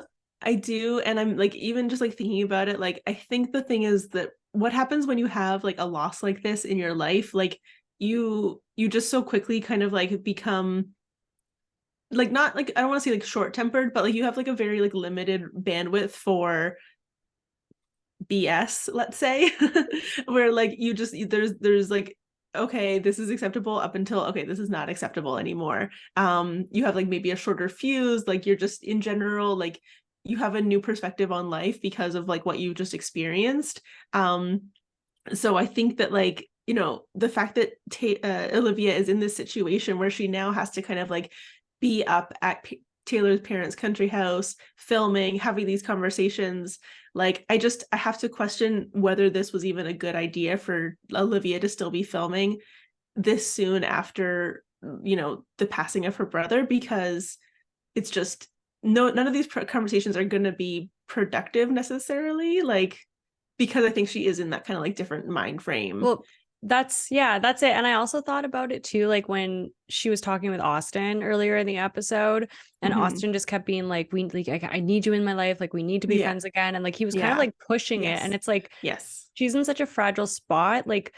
A: And I'm like, even just like thinking about it, like, I think the thing is that what happens when you have like a loss like this in your life, like you you just so quickly kind of like become like, not like, I don't want to say like short-tempered, but like you have like a very like limited bandwidth for BS, let's say, where like you just, there's like, okay, this is acceptable up until, okay, this is not acceptable anymore. You have like maybe a shorter fuse, like you're just in general, like you have a new perspective on life because of like what you just experienced. So I think that like, you know, the fact that Olivia is in this situation where she now has to kind of like be up at Taylor's parents' country house, filming, having these conversations, like I have to question whether this was even a good idea for Olivia to still be filming this soon after, you know, the passing of her brother, because it's just none of these conversations are going to be productive necessarily, like, because I think she is in that kind of like different mind frame.
B: Well, that's it. And I also thought about it too, like when she was talking with Austen earlier in the episode, and Austen just kept being like, I need you in my life, like we need to be friends again, and like he was kind of like pushing it, and it's like, she's in such a fragile spot, like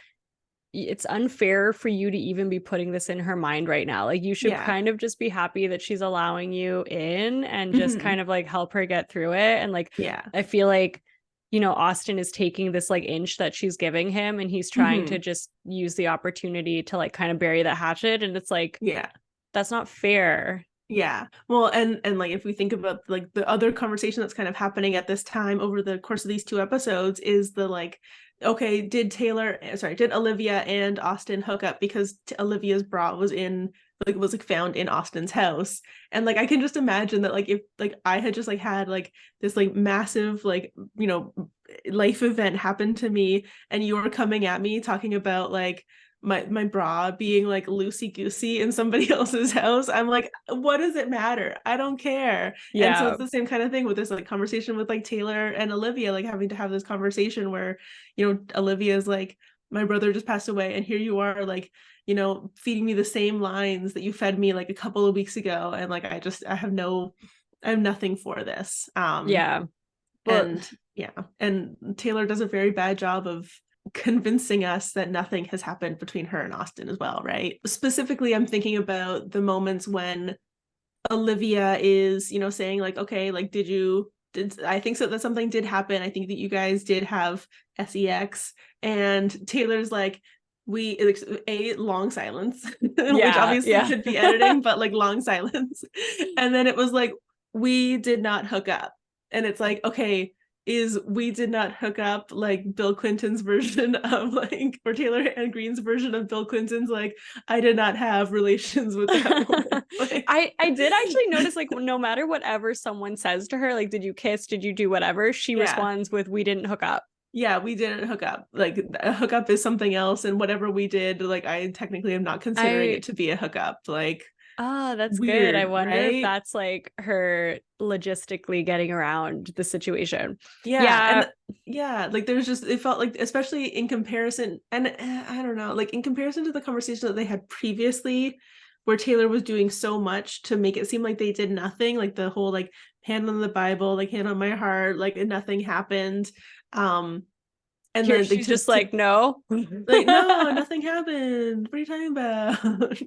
B: it's unfair for you to even be putting this in her mind right now. Like you should kind of just be happy that she's allowing you in and just kind of like help her get through it. And like I feel like, you know, Austen is taking this like inch that she's giving him, and he's trying to just use the opportunity to like kind of bury the hatchet, and it's like, that's not fair.
A: Yeah. Well, and like if we think about like the other conversation that's kind of happening at this time over the course of these 2 episodes is the like, okay, did Olivia and Austen hook up because Olivia's bra was found in Austen's house? And like I can just imagine that like if like I had just like had like this like massive like, you know, life event happen to me, and you were coming at me talking about like my bra being like loosey goosey in somebody else's house, I'm like, what does it matter? I don't care. And so it's the same kind of thing with this like conversation with like Taylor and Olivia, like having to have this conversation where, you know, Olivia's like, my brother just passed away, and here you are like, you know, feeding me the same lines that you fed me like a couple of weeks ago, and like I have nothing for this. And Taylor does a very bad job of convincing us that nothing has happened between her and Austen as well, right? Specifically, I'm thinking about the moments when Olivia is, you know, saying like, okay, like did I think so that something did happen. I think that you guys did have sex. And Taylor's like, long silence, which obviously could be editing, but like long silence. And then it was like, we did not hook up. And it's like, okay, is we did not hook up like Bill Clinton's version of like, or Taylor and Greene's version of Bill Clinton's like, I did not have relations with that woman. Like,
B: I did actually notice like no matter whatever someone says to her, like did you kiss, did you do whatever, she responds with, we didn't hook up.
A: Yeah, we didn't hook up. Like a hookup is something else, and whatever we did, like I technically am not considering it to be a hookup. Like,
B: oh, that's
A: weird,
B: good. I wonder
A: right?
B: if that's like her logistically getting around the situation.
A: Like there's just, it felt like, especially in comparison, and I don't know, like in comparison to the conversation that they had previously, where Taylor was doing so much to make it seem like they did nothing, like the whole like hand on the Bible, like hand on my heart, like nothing happened. And
B: here then she's just like, no,
A: like, no, nothing happened. What are you talking about?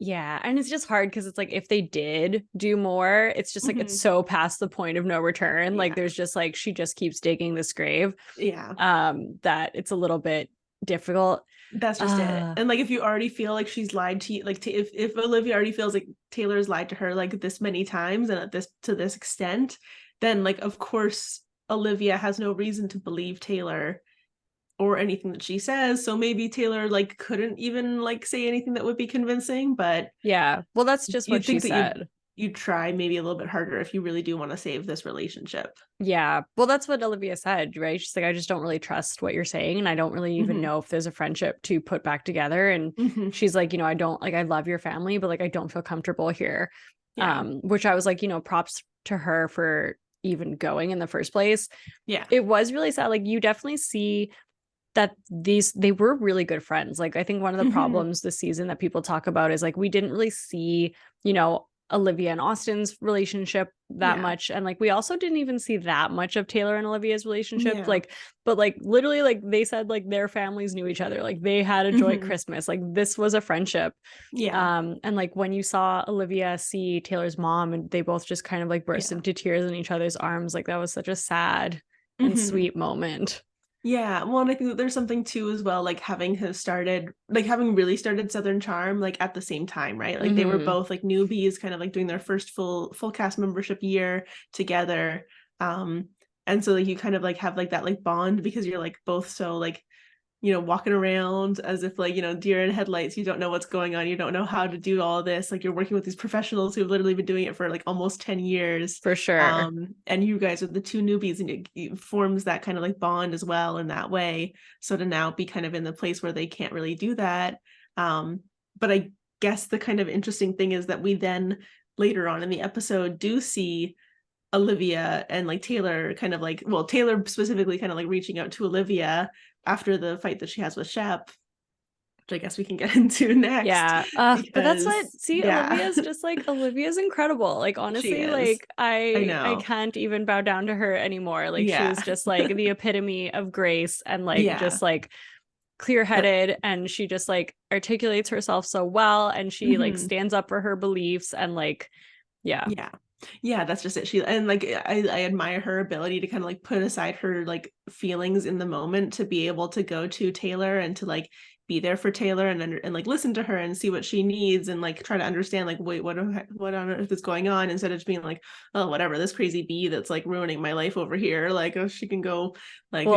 B: Yeah. And it's just hard because it's like, if they did do more, it's just like, it's so past the point of no return. Like there's just like, she just keeps digging this grave. That it's a little bit difficult.
A: That's just it. And like, if you already feel like she's lied to you, like if Olivia already feels like Taylor's lied to her like this many times and to this extent, then like, of course, Olivia has no reason to believe Taylor or anything that she says. So maybe Taylor like couldn't even like say anything that would be convincing, but
B: well, that's just what she said.
A: You'd try maybe a little bit harder if you really do want to save this relationship.
B: Well, that's what Olivia said, right? She's like, I just don't really trust what you're saying, and I don't really even know if there's a friendship to put back together. And she's like, you know, I don't like, I love your family, but like I don't feel comfortable here. Which I was like, you know, props to her for even going in the first place. It was really sad. Like you definitely see that they were really good friends. Like I think one of the problems this season that people talk about is like, we didn't really see, you know, Olivia and Austen's relationship that much. And like we also didn't even see that much of Taylor and Olivia's relationship. Like, but like literally like they said like their families knew each other. Like they had a joint Christmas. Like this was a friendship. And like when you saw Olivia see Taylor's mom and they both just kind of like burst into tears in each other's arms, like that was such a sad and sweet moment.
A: Yeah, well, and I think that there's something too as well, like having really started Southern Charm like at the same time, right? Like they were both like newbies, kind of like doing their first full cast membership year together. And so like you kind of like have like that like bond because you're like both so like, you know, walking around as if like, you know, deer in headlights, you don't know what's going on, you don't know how to do all of this, like you're working with these professionals who've literally been doing it for like almost 10 years
B: for sure.
A: And you guys are the two newbies, and it forms that kind of like bond as well in that way. So to now be kind of in the place where they can't really do that, but I guess the kind of interesting thing is that we then later on in the episode do see Olivia and like Taylor kind of like, well, Taylor specifically kind of like reaching out to Olivia after the fight that she has with Shep, which I guess we can get into next.
B: Yeah. But that's what, Olivia's just like, Olivia's incredible. Like, honestly, like I can't even bow down to her anymore. Like she's just like the epitome of grace and like just like clear-headed, and she just like articulates herself so well, and she like stands up for her beliefs and like
A: yeah, that's just it. She and like I admire her ability to kind of like put aside her like feelings in the moment to be able to go to Taylor and to like be there for Taylor and like listen to her and see what she needs and like try to understand like, wait, what on earth is going on, instead of just being like, oh, whatever, this crazy bee that's like ruining my life over here, like, oh, she can go like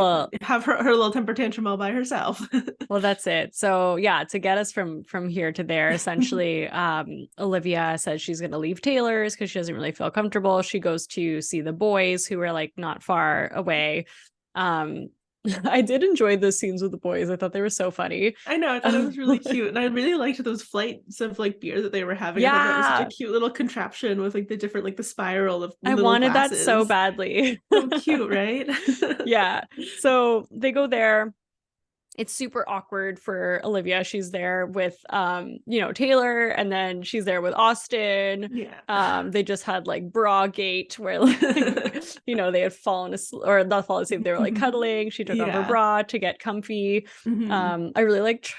A: have her little temper tantrum all by herself.
B: Well, that's it. So yeah, to get us from here to there, essentially Olivia says she's going to leave Taylor's because she doesn't really feel comfortable. She goes to see the boys who are like not far away. I did enjoy those scenes with the boys. I thought they were so funny.
A: I know, I thought it was really cute, and I really liked those flights of like beer that they were having. I thought that was such a cute little contraption with like the different like the spiral of
B: I wanted glasses. That so badly.
A: So cute, right?
B: Yeah. So they go there. It's super awkward for Olivia. She's there with you know, Taylor, and then she's there with Austen.
A: Yeah.
B: They just had like bra gate where like you know, they had fallen asleep, or not fallen asleep, they were like cuddling. She took off her bra to get comfy. I really liked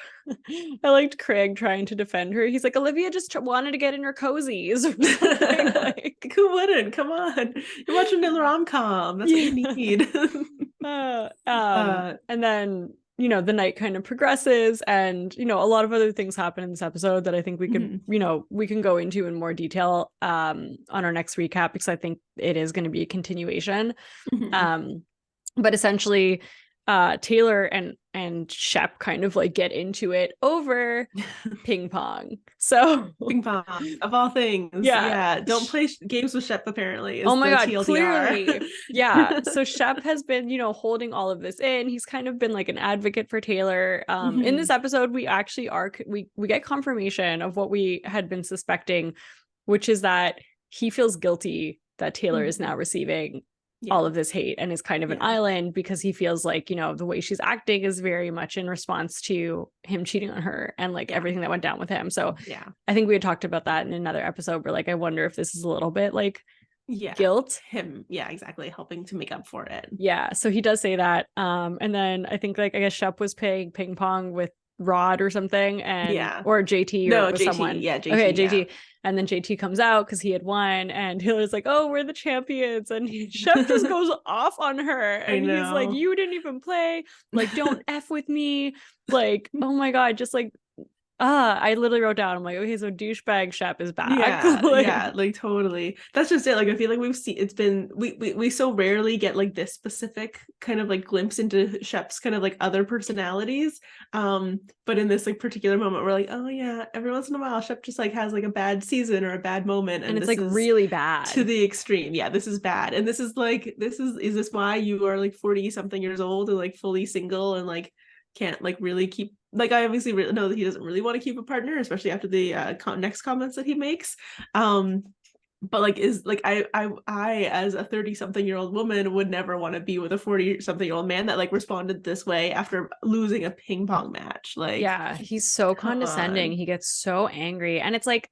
B: I liked Craig trying to defend her. He's like, Olivia just wanted to get in her cozies or something. Like,
A: who wouldn't? Come on, you're watching a rom-com, that's what you need.
B: And then, you know, the night kind of progresses, and, you know, a lot of other things happen in this episode that I think we could, you know, we can go into in more detail on our next recap, because I think it is going to be a continuation. But essentially, Taylor and Shep kind of like get into it over ping pong. So
A: ping pong of all things. Yeah. Don't play games with Shep, apparently.
B: Oh my God, TLDR. Clearly. Yeah. So Shep has been, you know, holding all of this in. He's kind of been like an advocate for Taylor. In this episode, we actually we get confirmation of what we had been suspecting, which is that he feels guilty that Taylor is now receiving all of this hate and is kind of an island, because he feels like, you know, the way she's acting is very much in response to him cheating on her and like everything that went down with him. So I think we had talked about that in another episode where like, I wonder if this is a little bit like guilt.
A: Him. Yeah, exactly. Helping to make up for it.
B: Yeah. So he does say that. And then I think like, I guess Shep was playing ping pong with Rod or something, and or JT or
A: JT,
B: someone.
A: JT,
B: okay, JT. And then JT comes out because he had won, and Taylor's like, oh, we're the champions, and Shep just goes off on her, and he's like, you didn't even play, like, don't F with me, like, oh my God, just like I literally wrote down, I'm like, okay, so douchebag Shep is back.
A: Like totally. That's just it. Like, I feel like we've seen, it's been, we so rarely get like this specific kind of like glimpse into Shep's kind of like other personalities. But in this like particular moment, we're like, oh yeah, every once in a while Shep just like has like a bad season or a bad moment,
B: and it's like really bad
A: to the extreme. Yeah, this is bad. And this is like, is this why you are like 40 something years old and like fully single and like can't like really keep, like, I obviously really know that he doesn't really want to keep a partner, especially after the next comments that he makes. But like, is like, I as a 30 something year old woman would never want to be with a 40 something year old man that like responded this way after losing a ping pong match. Like,
B: yeah, he's so condescending. He gets so angry, and it's like,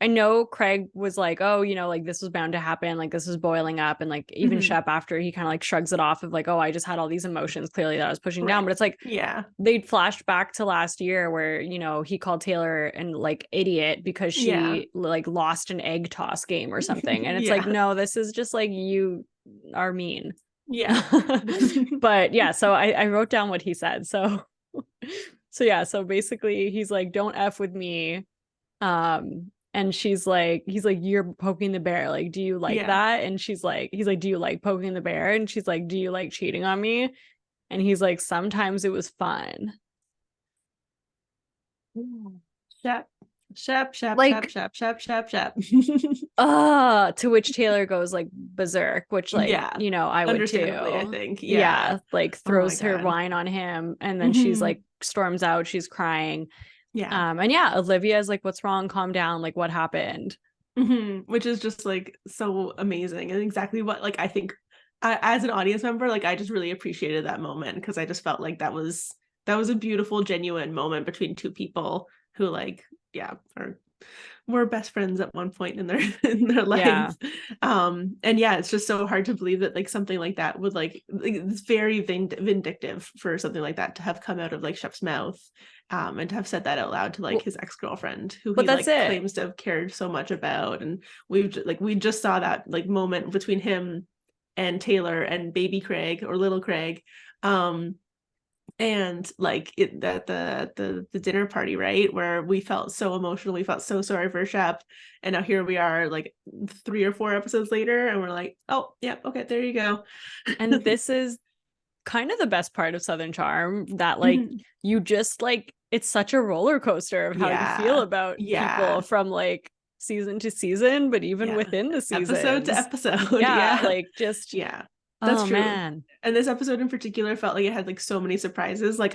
B: I know Craig was like, oh, you know, like this was bound to happen, like this was boiling up, and like even Shep after he kind of like shrugs it off of like, oh, I just had all these emotions clearly that I was pushing down. But it's like,
A: yeah,
B: they'd flashed back to last year where, you know, he called Taylor an like idiot because she like lost an egg toss game or something. And it's like, no, this is just like, you are mean.
A: Yeah.
B: But yeah, so I wrote down what he said. So yeah, so basically he's like, don't F with me. And he's like, you're poking the bear. Like, do you like that? And he's like, do you like poking the bear? And she's like, do you like cheating on me? And he's like, sometimes it was fun.
A: Shep.
B: Like,
A: Shep.
B: To which Taylor goes like berserk, which like, you know, I would too.
A: I think.
B: Like throws her wine on him, and then she's like storms out, she's crying. And Olivia is like, what's wrong? Calm down. Like, what happened?
A: Which is just like so amazing, and exactly what like I think as an audience member, like I just really appreciated that moment, because I just felt like that was a beautiful, genuine moment between two people who like were best friends at one point in their lives. And it's just so hard to believe that like something like that would like it's very vindictive for something like that to have come out of like Shep's mouth, and to have said that out loud to like his ex-girlfriend who he like claims to have cared so much about. And we just saw that like moment between him and Taylor and baby Craig or little Craig, and like the dinner party, right, where we felt so emotional, we felt so sorry for Shep, and now here we are like 3 or 4 episodes later and we're like, oh yeah, okay, there you go.
B: And this is kind of the best part of Southern Charm, that like you just like, it's such a roller coaster of how you feel about people from like season to season, but even within the season,
A: episode to episode,
B: like just
A: that's true.
B: Man.
A: And this episode in particular felt like it had like so many surprises. Like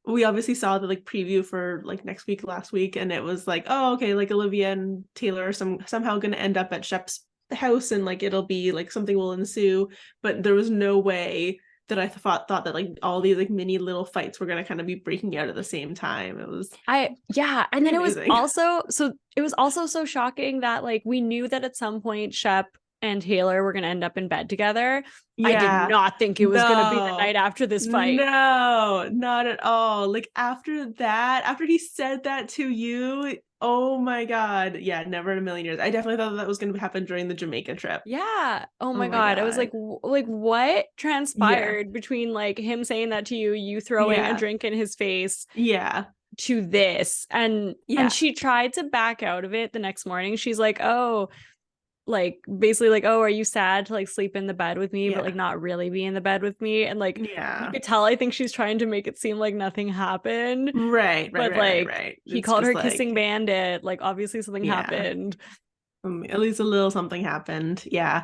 A: we obviously saw the like preview for like next week, last week, and it was like, oh, okay, like Olivia and Taylor are somehow going to end up at Shep's house, and like it'll be like something will ensue. But there was no way that I thought that like all these like mini little fights were going to kind of be breaking out at the same time. It was
B: and then amazing. It was also so shocking that like we knew that at some point Shep and Taylor were going to end up in bed together. I did not think it was going to be the night after this fight.
A: No, not at all. Like after he said that to you, oh my God. Yeah, never in a million years. I definitely thought that was going to happen during the Jamaica trip.
B: Yeah. Oh my God. I was like what transpired between like him saying that to you, you throwing a drink in his face. To this. And she tried to back out of it the next morning. She's like, oh, like basically like, oh, are you sad to like sleep in the bed with me, but like not really be in the bed with me? And like you could tell, I think she's trying to make it seem like nothing happened, right, he called her kissing bandit, like obviously something happened.
A: At least a little something happened. And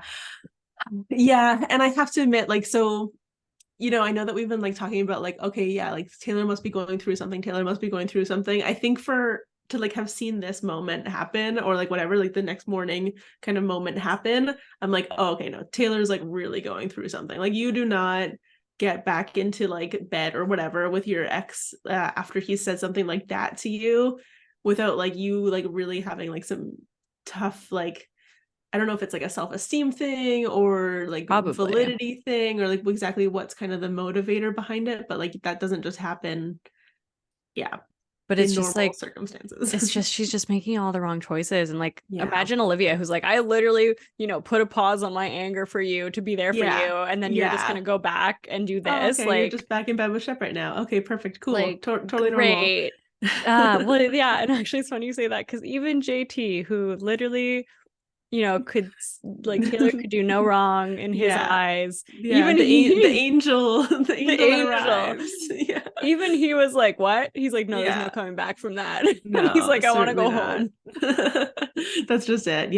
A: I have to admit, like, so you know, I know that we've been like talking about like, okay, like Taylor must be going through something, I think to like have seen this moment happen, or like whatever, like the next morning kind of moment happen, I'm like, oh, okay, no, Taylor's like really going through something. Like you do not get back into like bed or whatever with your ex after he said something like that to you without like you like really having like some tough, like, I don't know if it's like a self-esteem thing or like validity thing, or like exactly what's kind of the motivator behind it, but like that doesn't just happen.
B: But it's just like
A: circumstances.
B: It's just she's just making all the wrong choices. And like imagine Olivia, who's like, I literally, you know, put a pause on my anger for you to be there for you, and then you're just gonna go back and do this.
A: Okay,
B: like
A: you're just back in bed with Shep right now. Okay, perfect, cool,
B: like,
A: totally
B: great.
A: Normal.
B: And actually it's funny you say that, because even JT, who literally, you know, could like Taylor could do no wrong in his eyes. Even
A: the angel arrives.
B: Even he was like, what? He's like, no, there's no coming back from that.
A: No,
B: he's like, I want to go home.
A: That's just it.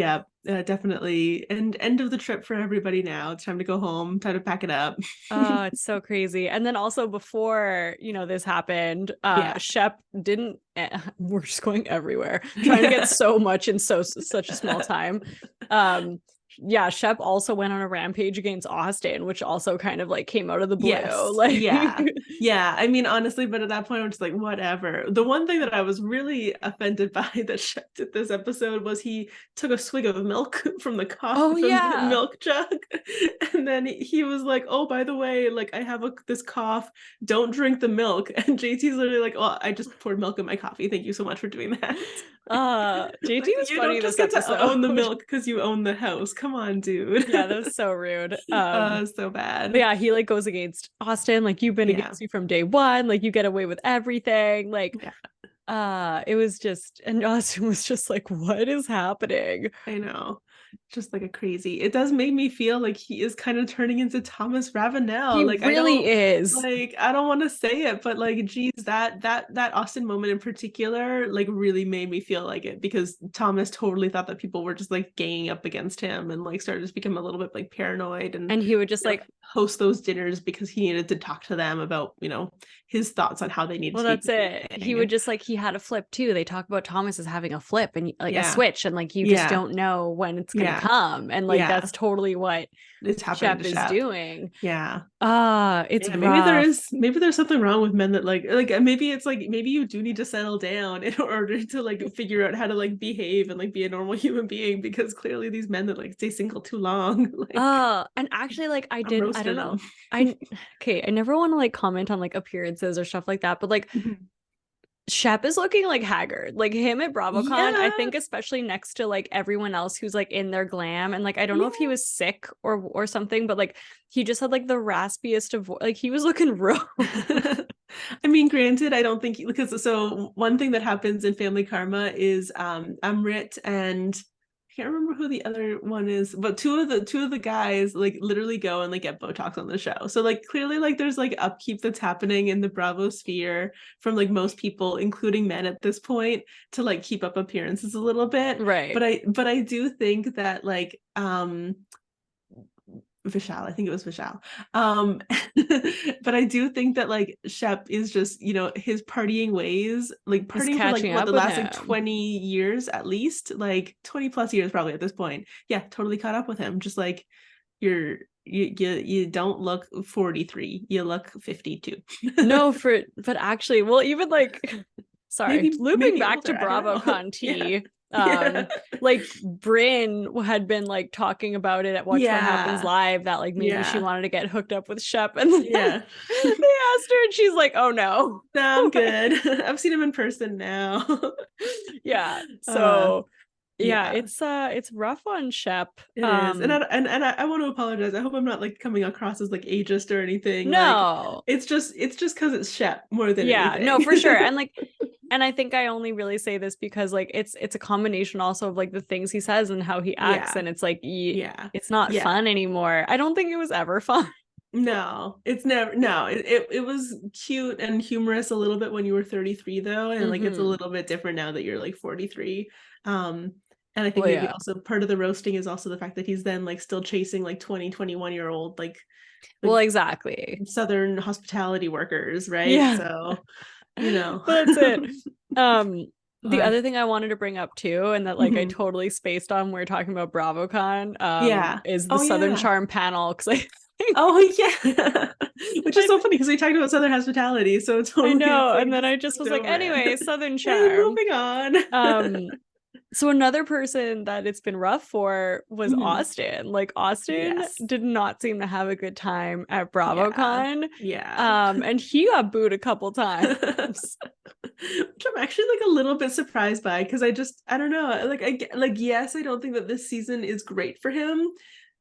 A: Definitely. And end of the trip for everybody now. It's time to go home, time to pack it up.
B: Oh, it's so crazy. And then also before, you know, this happened, Shep didn't, we're just going everywhere, trying to get so much in such a small time. yeah, Shep also went on a rampage against Austen, which also kind of like came out of the blue.
A: Yes.
B: Like,
A: yeah. I mean, honestly, but at that point, I'm just like, whatever. The one thing that I was really offended by that Shep did this episode was he took a swig of milk from the the milk jug, and then he was like, "Oh, by the way, like I have this cough. Don't drink the milk." And JT's literally like, "Oh, I just poured milk in my coffee. Thank you so much for doing that."
B: JT was
A: you
B: funny
A: don't just
B: this
A: get
B: episode.
A: to own the milk because you own the house. Come on, dude.
B: Yeah, that was so rude.
A: So bad.
B: But yeah, he like goes against Austen, like you've been against me from day one, like you get away with everything. Like it was just, and Austen was just like, what is happening?
A: I know. Just like a crazy. It does make me feel like he is kind of turning into Thomas Ravenel.
B: He
A: like
B: really is.
A: Like I don't want to say it, but like geez, that Austen moment in particular like really made me feel like it, because Thomas totally thought that people were just like ganging up against him and like started to become a little bit like paranoid, and
B: he would just like
A: host those dinners because he needed to talk to them about, his thoughts on how they needed to
B: that's it. He would just like, he had a flip too. They talk about Thomas as having a flip and like a switch, and like you just don't know when it's gonna come, and like that's totally what Shep is doing. It's
A: maybe there's something wrong with men that like maybe it's like maybe you do need to settle down in order to like figure out how to like behave and like be a normal human being, because clearly these men that like stay single too long
B: and actually like I don't know, I never want to like comment on like appearances or stuff like that, but like Shep is looking like haggard, like him at BravoCon. I think especially next to like everyone else who's like in their glam, and like I don't know if he was sick or something, but like he just had like the raspiest of like he was looking rough.
A: I mean, granted, I don't think because so one thing that happens in Family Karma is Amrit and I can't remember who the other one is, but two of the guys like literally go and like get Botox on the show. So like clearly like there's like upkeep that's happening in the Bravo sphere from like most people, including men at this point, to like keep up appearances a little bit.
B: Right.
A: But I do think that like Viall, I think it was Viall. But I do think that like Shep is just, his partying ways, like partying for like the last like 20 years at least, like 20 plus years probably at this point. Yeah, totally caught up with him. Just like you don't look 43, you look 52.
B: No, but actually, well, even like sorry, looping back older, to BravoCon tea. Like Bryn had been like talking about it at Watch What Happens Live, that like maybe she wanted to get hooked up with Shep, and then they asked her and she's like, oh no,
A: I'm good. I've seen him in person now.
B: So it's rough on Shep.
A: It is, and I want to apologize. I hope I'm not like coming across as like ageist or anything.
B: No,
A: like, it's just because it's Shep more than anything.
B: No, for sure. And like, and I think I only really say this because like it's a combination also of like the things he says and how he acts, and it's like it's not fun anymore. I don't think it was ever fun.
A: No, it's never. No, it was cute and humorous a little bit when you were 33 though, and like it's a little bit different now that you're like 43. And I think maybe also part of the roasting is also the fact that he's then like still chasing like 21-year-old like
B: well, exactly,
A: Southern hospitality workers, right? So
B: that's it. The other thing I wanted to bring up too, and that like I totally spaced on when we were talking about BravoCon, is the Southern Charm panel, because I
A: which is so funny because we talked about Southern hospitality, so totally
B: I know, like, and then I just was like, anyway, Southern Charm.
A: Moving on.
B: So another person that it's been rough for was Austen. Like Austen did not seem to have a good time at BravoCon. And he got booed a couple times.
A: Which I'm actually like a little bit surprised by, because I don't know. Yes, I don't think that this season is great for him,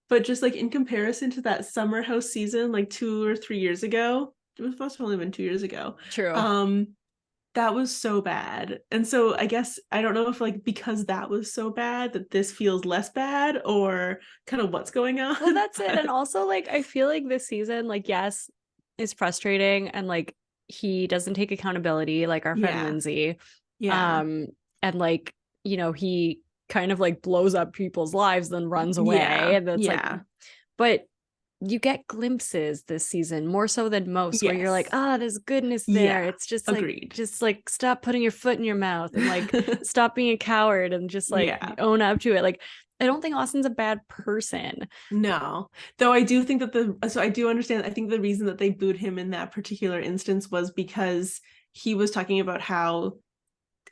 A: but just like in comparison to that Summerhouse season, like 2 or 3 years ago, it was supposed to have only been 2 years ago.
B: True.
A: That was so bad. And so I guess I don't know if like because that was so bad that this feels less bad, or kind of what's going on.
B: Well, that's it. And also like I feel like this season, like, yes, is frustrating, and like he doesn't take accountability, like our friend Lindsay. And like, he kind of like blows up people's lives, then runs away. And that's like, but you get glimpses this season more so than most, where you're like, there's goodness there. It's just like, stop putting your foot in your mouth and like stop being a coward and just like own up to it. Like, I don't think Austen's a bad person.
A: No, though I do think that so I do understand. I think the reason that they booed him in that particular instance was because he was talking about how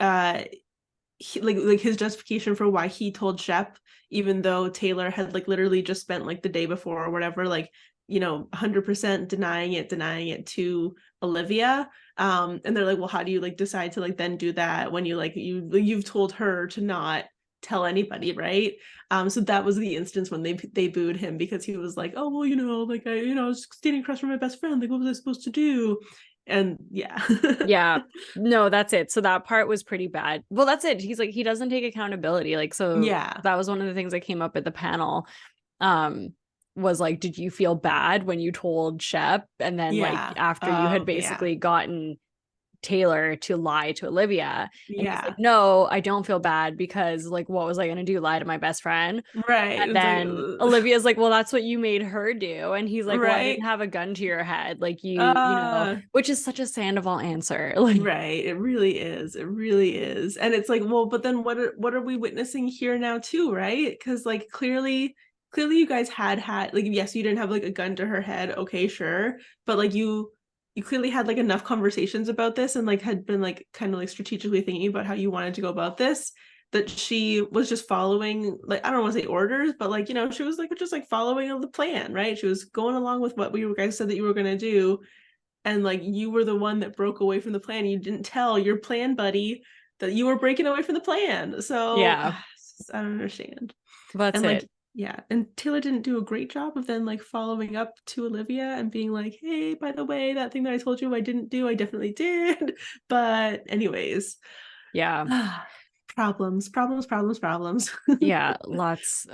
A: like his justification for why he told Shep, even though Taylor had like literally just spent like the day before or whatever, like 100% denying it to Olivia. And they're like, well, how do you like decide to like then do that when you've told her to not tell anybody, right? So that was the instance when they booed him, because he was like, oh well, like I was standing across from my best friend, like what was I supposed to do? And yeah.
B: Yeah, no, that's it. So that part was pretty bad. Well, that's it. He's like, he doesn't take accountability. Like, so
A: Yeah.
B: that was one of the things that came up at the panel. Was like, did you feel bad when you told Shep? And then like after you had basically gotten Taylor to lie to Olivia. And he's like, no, I don't feel bad, because like, what was I going to do? Lie to my best friend?
A: Right.
B: And then like, Olivia's like, well, that's what you made her do. And he's like,
A: right?
B: Well, I didn't have a gun to your head. Like you know, which is such a Sandoval answer. Like,
A: right. It really is. It really is. And it's like, well, but then what are we witnessing here now too, right? Because like clearly you guys had like, yes, you didn't have like a gun to her head. Okay, sure. But like you clearly had like enough conversations about this and like had been like kind of like strategically thinking about how you wanted to go about this, that she was just following, like, I don't want to say orders, but like, she was like just like following the plan, right? She was going along with what you guys said that you were going to do. And like, you were the one that broke away from the plan. You didn't tell your plan buddy that you were breaking away from the plan. So
B: yeah,
A: I don't understand.
B: that's
A: and like,
B: it.
A: yeah, and Taylor didn't do a great job of then like following up to Olivia and being like, hey, by the way, that thing that I told you I didn't do, I definitely did. But anyways,
B: yeah,
A: problems.
B: yeah, lots.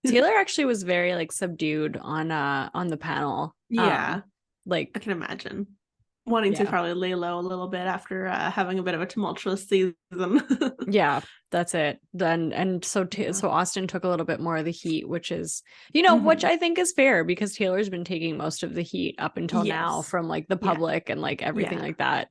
B: Taylor actually was very like subdued on the panel.
A: Yeah,
B: like
A: I can imagine wanting to probably lay low a little bit after having a bit of a tumultuous season.
B: Yeah, that's it. Then and so so Austen took a little bit more of the heat, which is, which I think is fair, because Taylor's been taking most of the heat up until now from like the public and like everything like that.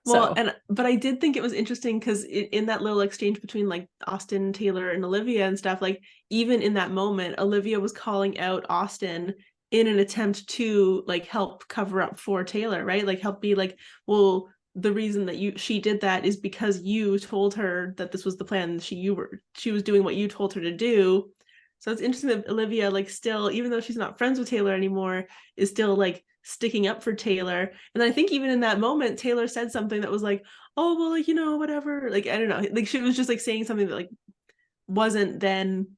A: Well, but I did think it was interesting because in that little exchange between like Austen, Taylor, and Olivia and stuff, like even in that moment, Olivia was calling out Austen in an attempt to like help cover up for Taylor, right? Like help be like, well, the reason that she did that is because you told her that this was the plan. She was doing what you told her to do. So it's interesting that Olivia, like, still, even though she's not friends with Taylor anymore, is still like sticking up for Taylor. And I think even in that moment, Taylor said something that was like, oh, well, like, whatever. Like, I don't know. Like, she was just like saying something that like wasn't then,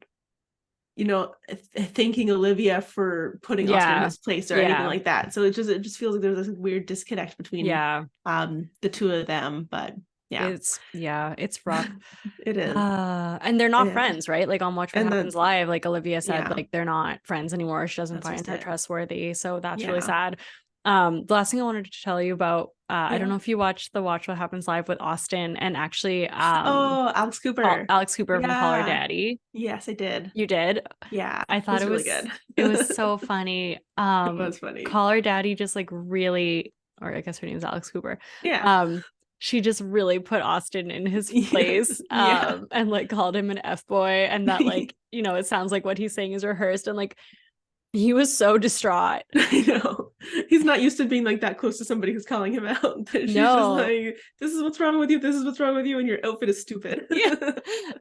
A: thanking Olivia for putting Austen in his place or anything like that. So it just feels like there's this weird disconnect between the two of them. But
B: it's rough.
A: It is.
B: And they're not friends, right? Like on Watch What Happens Live, like Olivia said, like they're not friends anymore. She doesn't find her trustworthy. So that's really sad. The last thing I wanted to tell you about, I don't know if you watched the Watch What Happens Live with Austen and actually
A: Alex Cooper
B: from Call Her Daddy.
A: Yes, I did.
B: You did?
A: Yeah,
B: I thought it was really good. It was so funny.
A: It was funny.
B: Call Her Daddy just like really, or I guess her name is Alex Cooper. She just really put Austen in his place and like called him an F-boy, and that like, it sounds like what he's saying is rehearsed, and like he was so distraught.
A: I know. He's not used to being like that close to somebody who's calling him out. She's just like, this is what's wrong with you. This is what's wrong with you. And your outfit is stupid.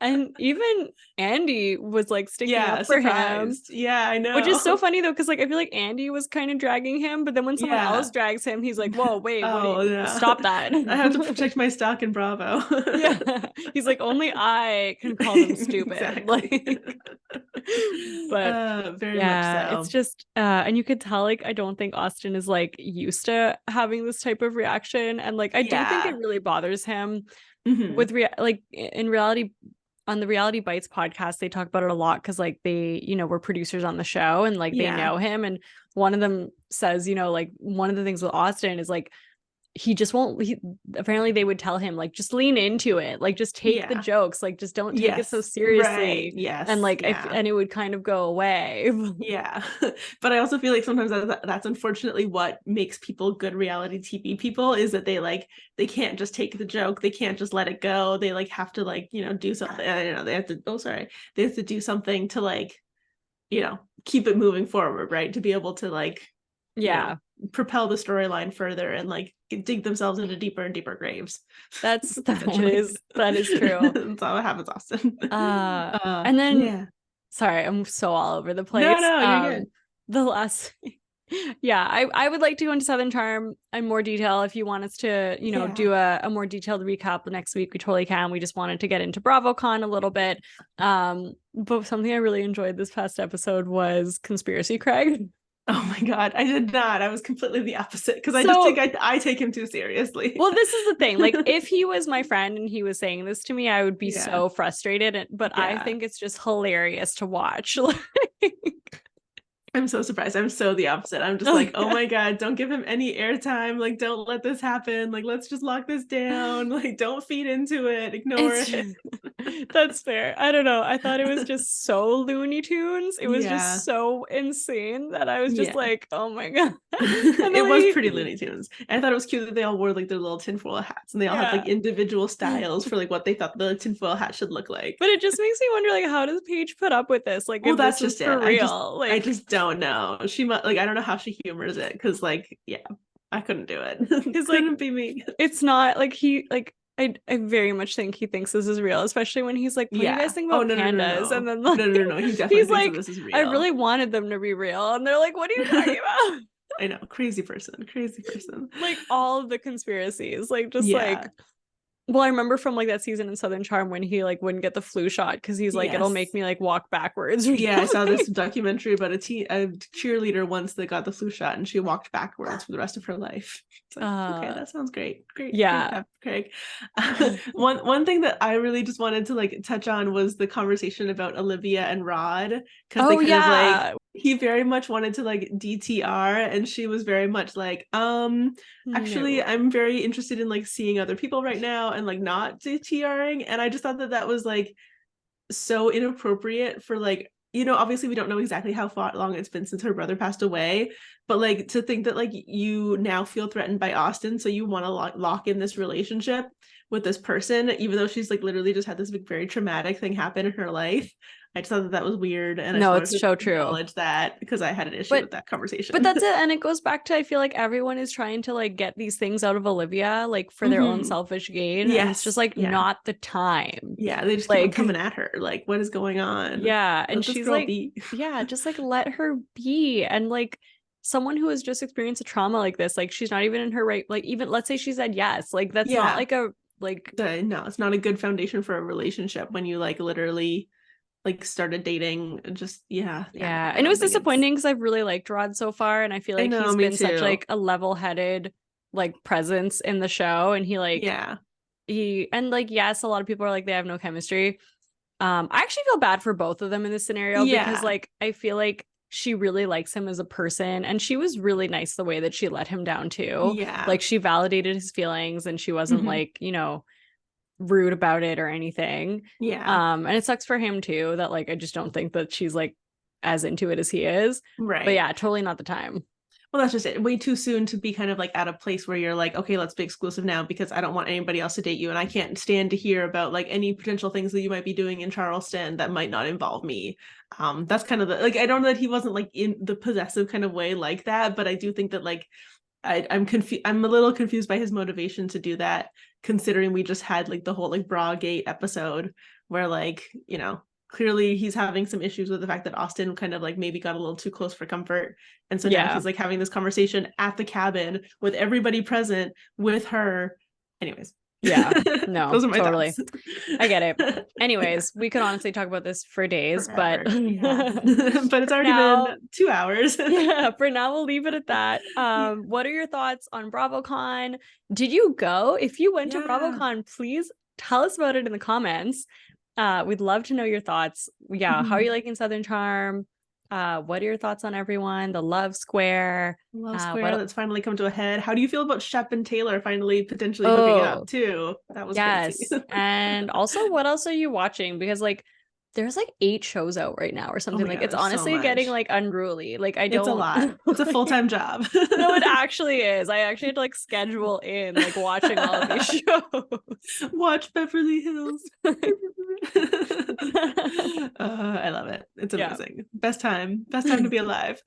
B: And even Andy was like sticking up for him.
A: Yeah, I know.
B: Which is so funny though, because like I feel like Andy was kind of dragging him, but then when someone else drags him, he's like, whoa, wait, stop that.
A: I have to protect my stock in Bravo.
B: He's like, only I can call them stupid. Like, but
A: very much so.
B: It's just and you could tell like I don't think Austen is like used to having this type of reaction, and like I do think it really bothers him with like in reality. On the Reality Bites podcast, they talk about it a lot because like they, were producers on the show and like they know him. And one of them says, like one of the things with Austen is like he just won't. Apparently they would tell him like, just lean into it, like just take the jokes, like just don't take it so seriously.
A: Right. Yes.
B: And like
A: yeah.
B: and it would kind of go away.
A: Yeah. But I also feel like sometimes that's unfortunately what makes people good reality TV people, is that they can't just take the joke, they can't just let it go, they like have to like, you know, do something. I don't know, they have to they have to do something to like, you know, keep it moving forward, right? To be able to like, you know, propel the storyline further and like dig themselves into deeper and deeper graves.
B: that is true.
A: That's all that happens, Austen.
B: And then sorry, I'm so all over the place.
A: No, you're good.
B: The last I would like to go into Southern Charm in more detail. If you want us to, you know, do a more detailed recap next week, we totally can. We just wanted to get into BravoCon a little bit. But something I really enjoyed this past episode was Conspiracy Craig.
A: Oh my God, I did not. I was completely the opposite, because I just think I take him too seriously.
B: Well, this is the thing. Like, if he was my friend and he was saying this to me, I would be so frustrated. But I think it's just hilarious to watch.
A: I'm so surprised. I'm so the opposite. I'm just like, oh my God, don't give him any airtime. Like, don't let this happen. Like, let's just lock this down. Like, don't feed into it. Ignore it.
B: That's fair. I don't know. I thought it was just so Looney Tunes. It was just so insane that I was just like, oh my God.
A: It was pretty Looney Tunes. And I thought it was cute that they all wore like their little tinfoil hats, and they all had like individual styles for like what they thought the tinfoil hat should look like.
B: But it just makes me wonder, like, how does Paige put up with this? Like,
A: well, that's just
B: for real.
A: I just don't know. She must, like, I don't know how she humors it, because like, I couldn't do it. Because like, couldn't be me.
B: It's not like he like. I very much think he thinks this is real, especially when he's like, what do you guys think about pandas?
A: No.
B: And then like,
A: no, he definitely thinks like, this is real.
B: I really wanted them to be real. And they're like, what are you talking about?
A: I know, crazy person.
B: Like, all of the conspiracies, like, just like, well, I remember from like that season in Southern Charm when he like wouldn't get the flu shot because he's like, it'll make me like walk backwards.
A: I saw this documentary about a cheerleader once that got the flu shot and she walked backwards for the rest of her life. It's like, okay, that sounds great. Yeah, Craig. One thing that I really just wanted to like touch on was the conversation about Olivia and Rod, because they kind of like, he very much wanted to like DTR, and she was very much like, actually, I'm very interested in like seeing other people right now and like not DTRing. And I just thought that was like so inappropriate for like, you know, obviously we don't know exactly how long it's been since her brother passed away, but like to think that like you now feel threatened by Austen, so you want to lock in this relationship with this person, even though she's like literally just had this very traumatic thing happen in her life. I just thought that was weird, and
B: no, it's so true.
A: Acknowledge that, because I had an issue with that conversation.
B: But that's it, and it goes back to, I feel like everyone is trying to like get these things out of Olivia, like for their own selfish gain. And it's just like not the time.
A: Yeah, they just keep coming at her. Like, what is going on?
B: Yeah, and she's like, just like let her be. And like, someone who has just experienced a trauma like this, like she's not even in her right. Like, even let's say she said yes, like that's not like a like.
A: No, it's not a good foundation for a relationship when you like literally like started dating. Just and
B: it was disappointing because I've really liked Rod so far, and I feel like he's been such like a level-headed like presence in the show, and he like he and like, yes, a lot of people are like they have no chemistry. I actually feel bad for both of them in this scenario, because like I feel like she really likes him as a person, and she was really nice the way that she let him down too. Like she validated his feelings, and she wasn't like, you know, rude about it or anything. And it sucks for him too that like I just don't think that she's like as into it as he is. Right. But yeah, totally not the time.
A: Well, that's just it. Way too soon to be kind of like at a place where you're like, okay, let's be exclusive now, because I don't want anybody else to date you, and I can't stand to hear about like any potential things that you might be doing in Charleston that might not involve me. That's kind of the like, I don't know that he wasn't like in the possessive kind of way like that, but I do think that like I'm confused. I'm a little confused by his motivation to do that, considering we just had like the whole like bra gate episode where like, you know, clearly he's having some issues with the fact that Austen kind of like maybe got a little too close for comfort, and so now he's like having this conversation at the cabin with everybody present with her. Anyways.
B: No,
A: those are my
B: totally
A: thoughts.
B: I get it. Anyways, we could honestly talk about this for days,
A: Forever.
B: But
A: but it's already been 2 hours.
B: For now we'll leave it at that. What are your thoughts on BravoCon? Did you go? If you went to BravoCon, please tell us about it in the comments. We'd love to know your thoughts. How are you liking Southern Charm? What are your thoughts on everyone? The love square.
A: Love Square that's finally come to a head. How do you feel about Shep and Taylor finally potentially hooking
B: Oh,
A: up too? That was crazy.
B: yes. And also, what else are you watching? Because like there's like 8 shows out right now or
A: Oh
B: something.
A: my
B: Like
A: God,
B: it's
A: there's so
B: honestly getting
A: much.
B: like unruly. Like I
A: It's a
B: don't
A: lot. It's a full-time job.
B: No, it actually is. I actually had to like schedule in like watching all of these shows.
A: Watch Beverly Hills. I love it. It's
B: Yeah.
A: amazing. Best time to be alive.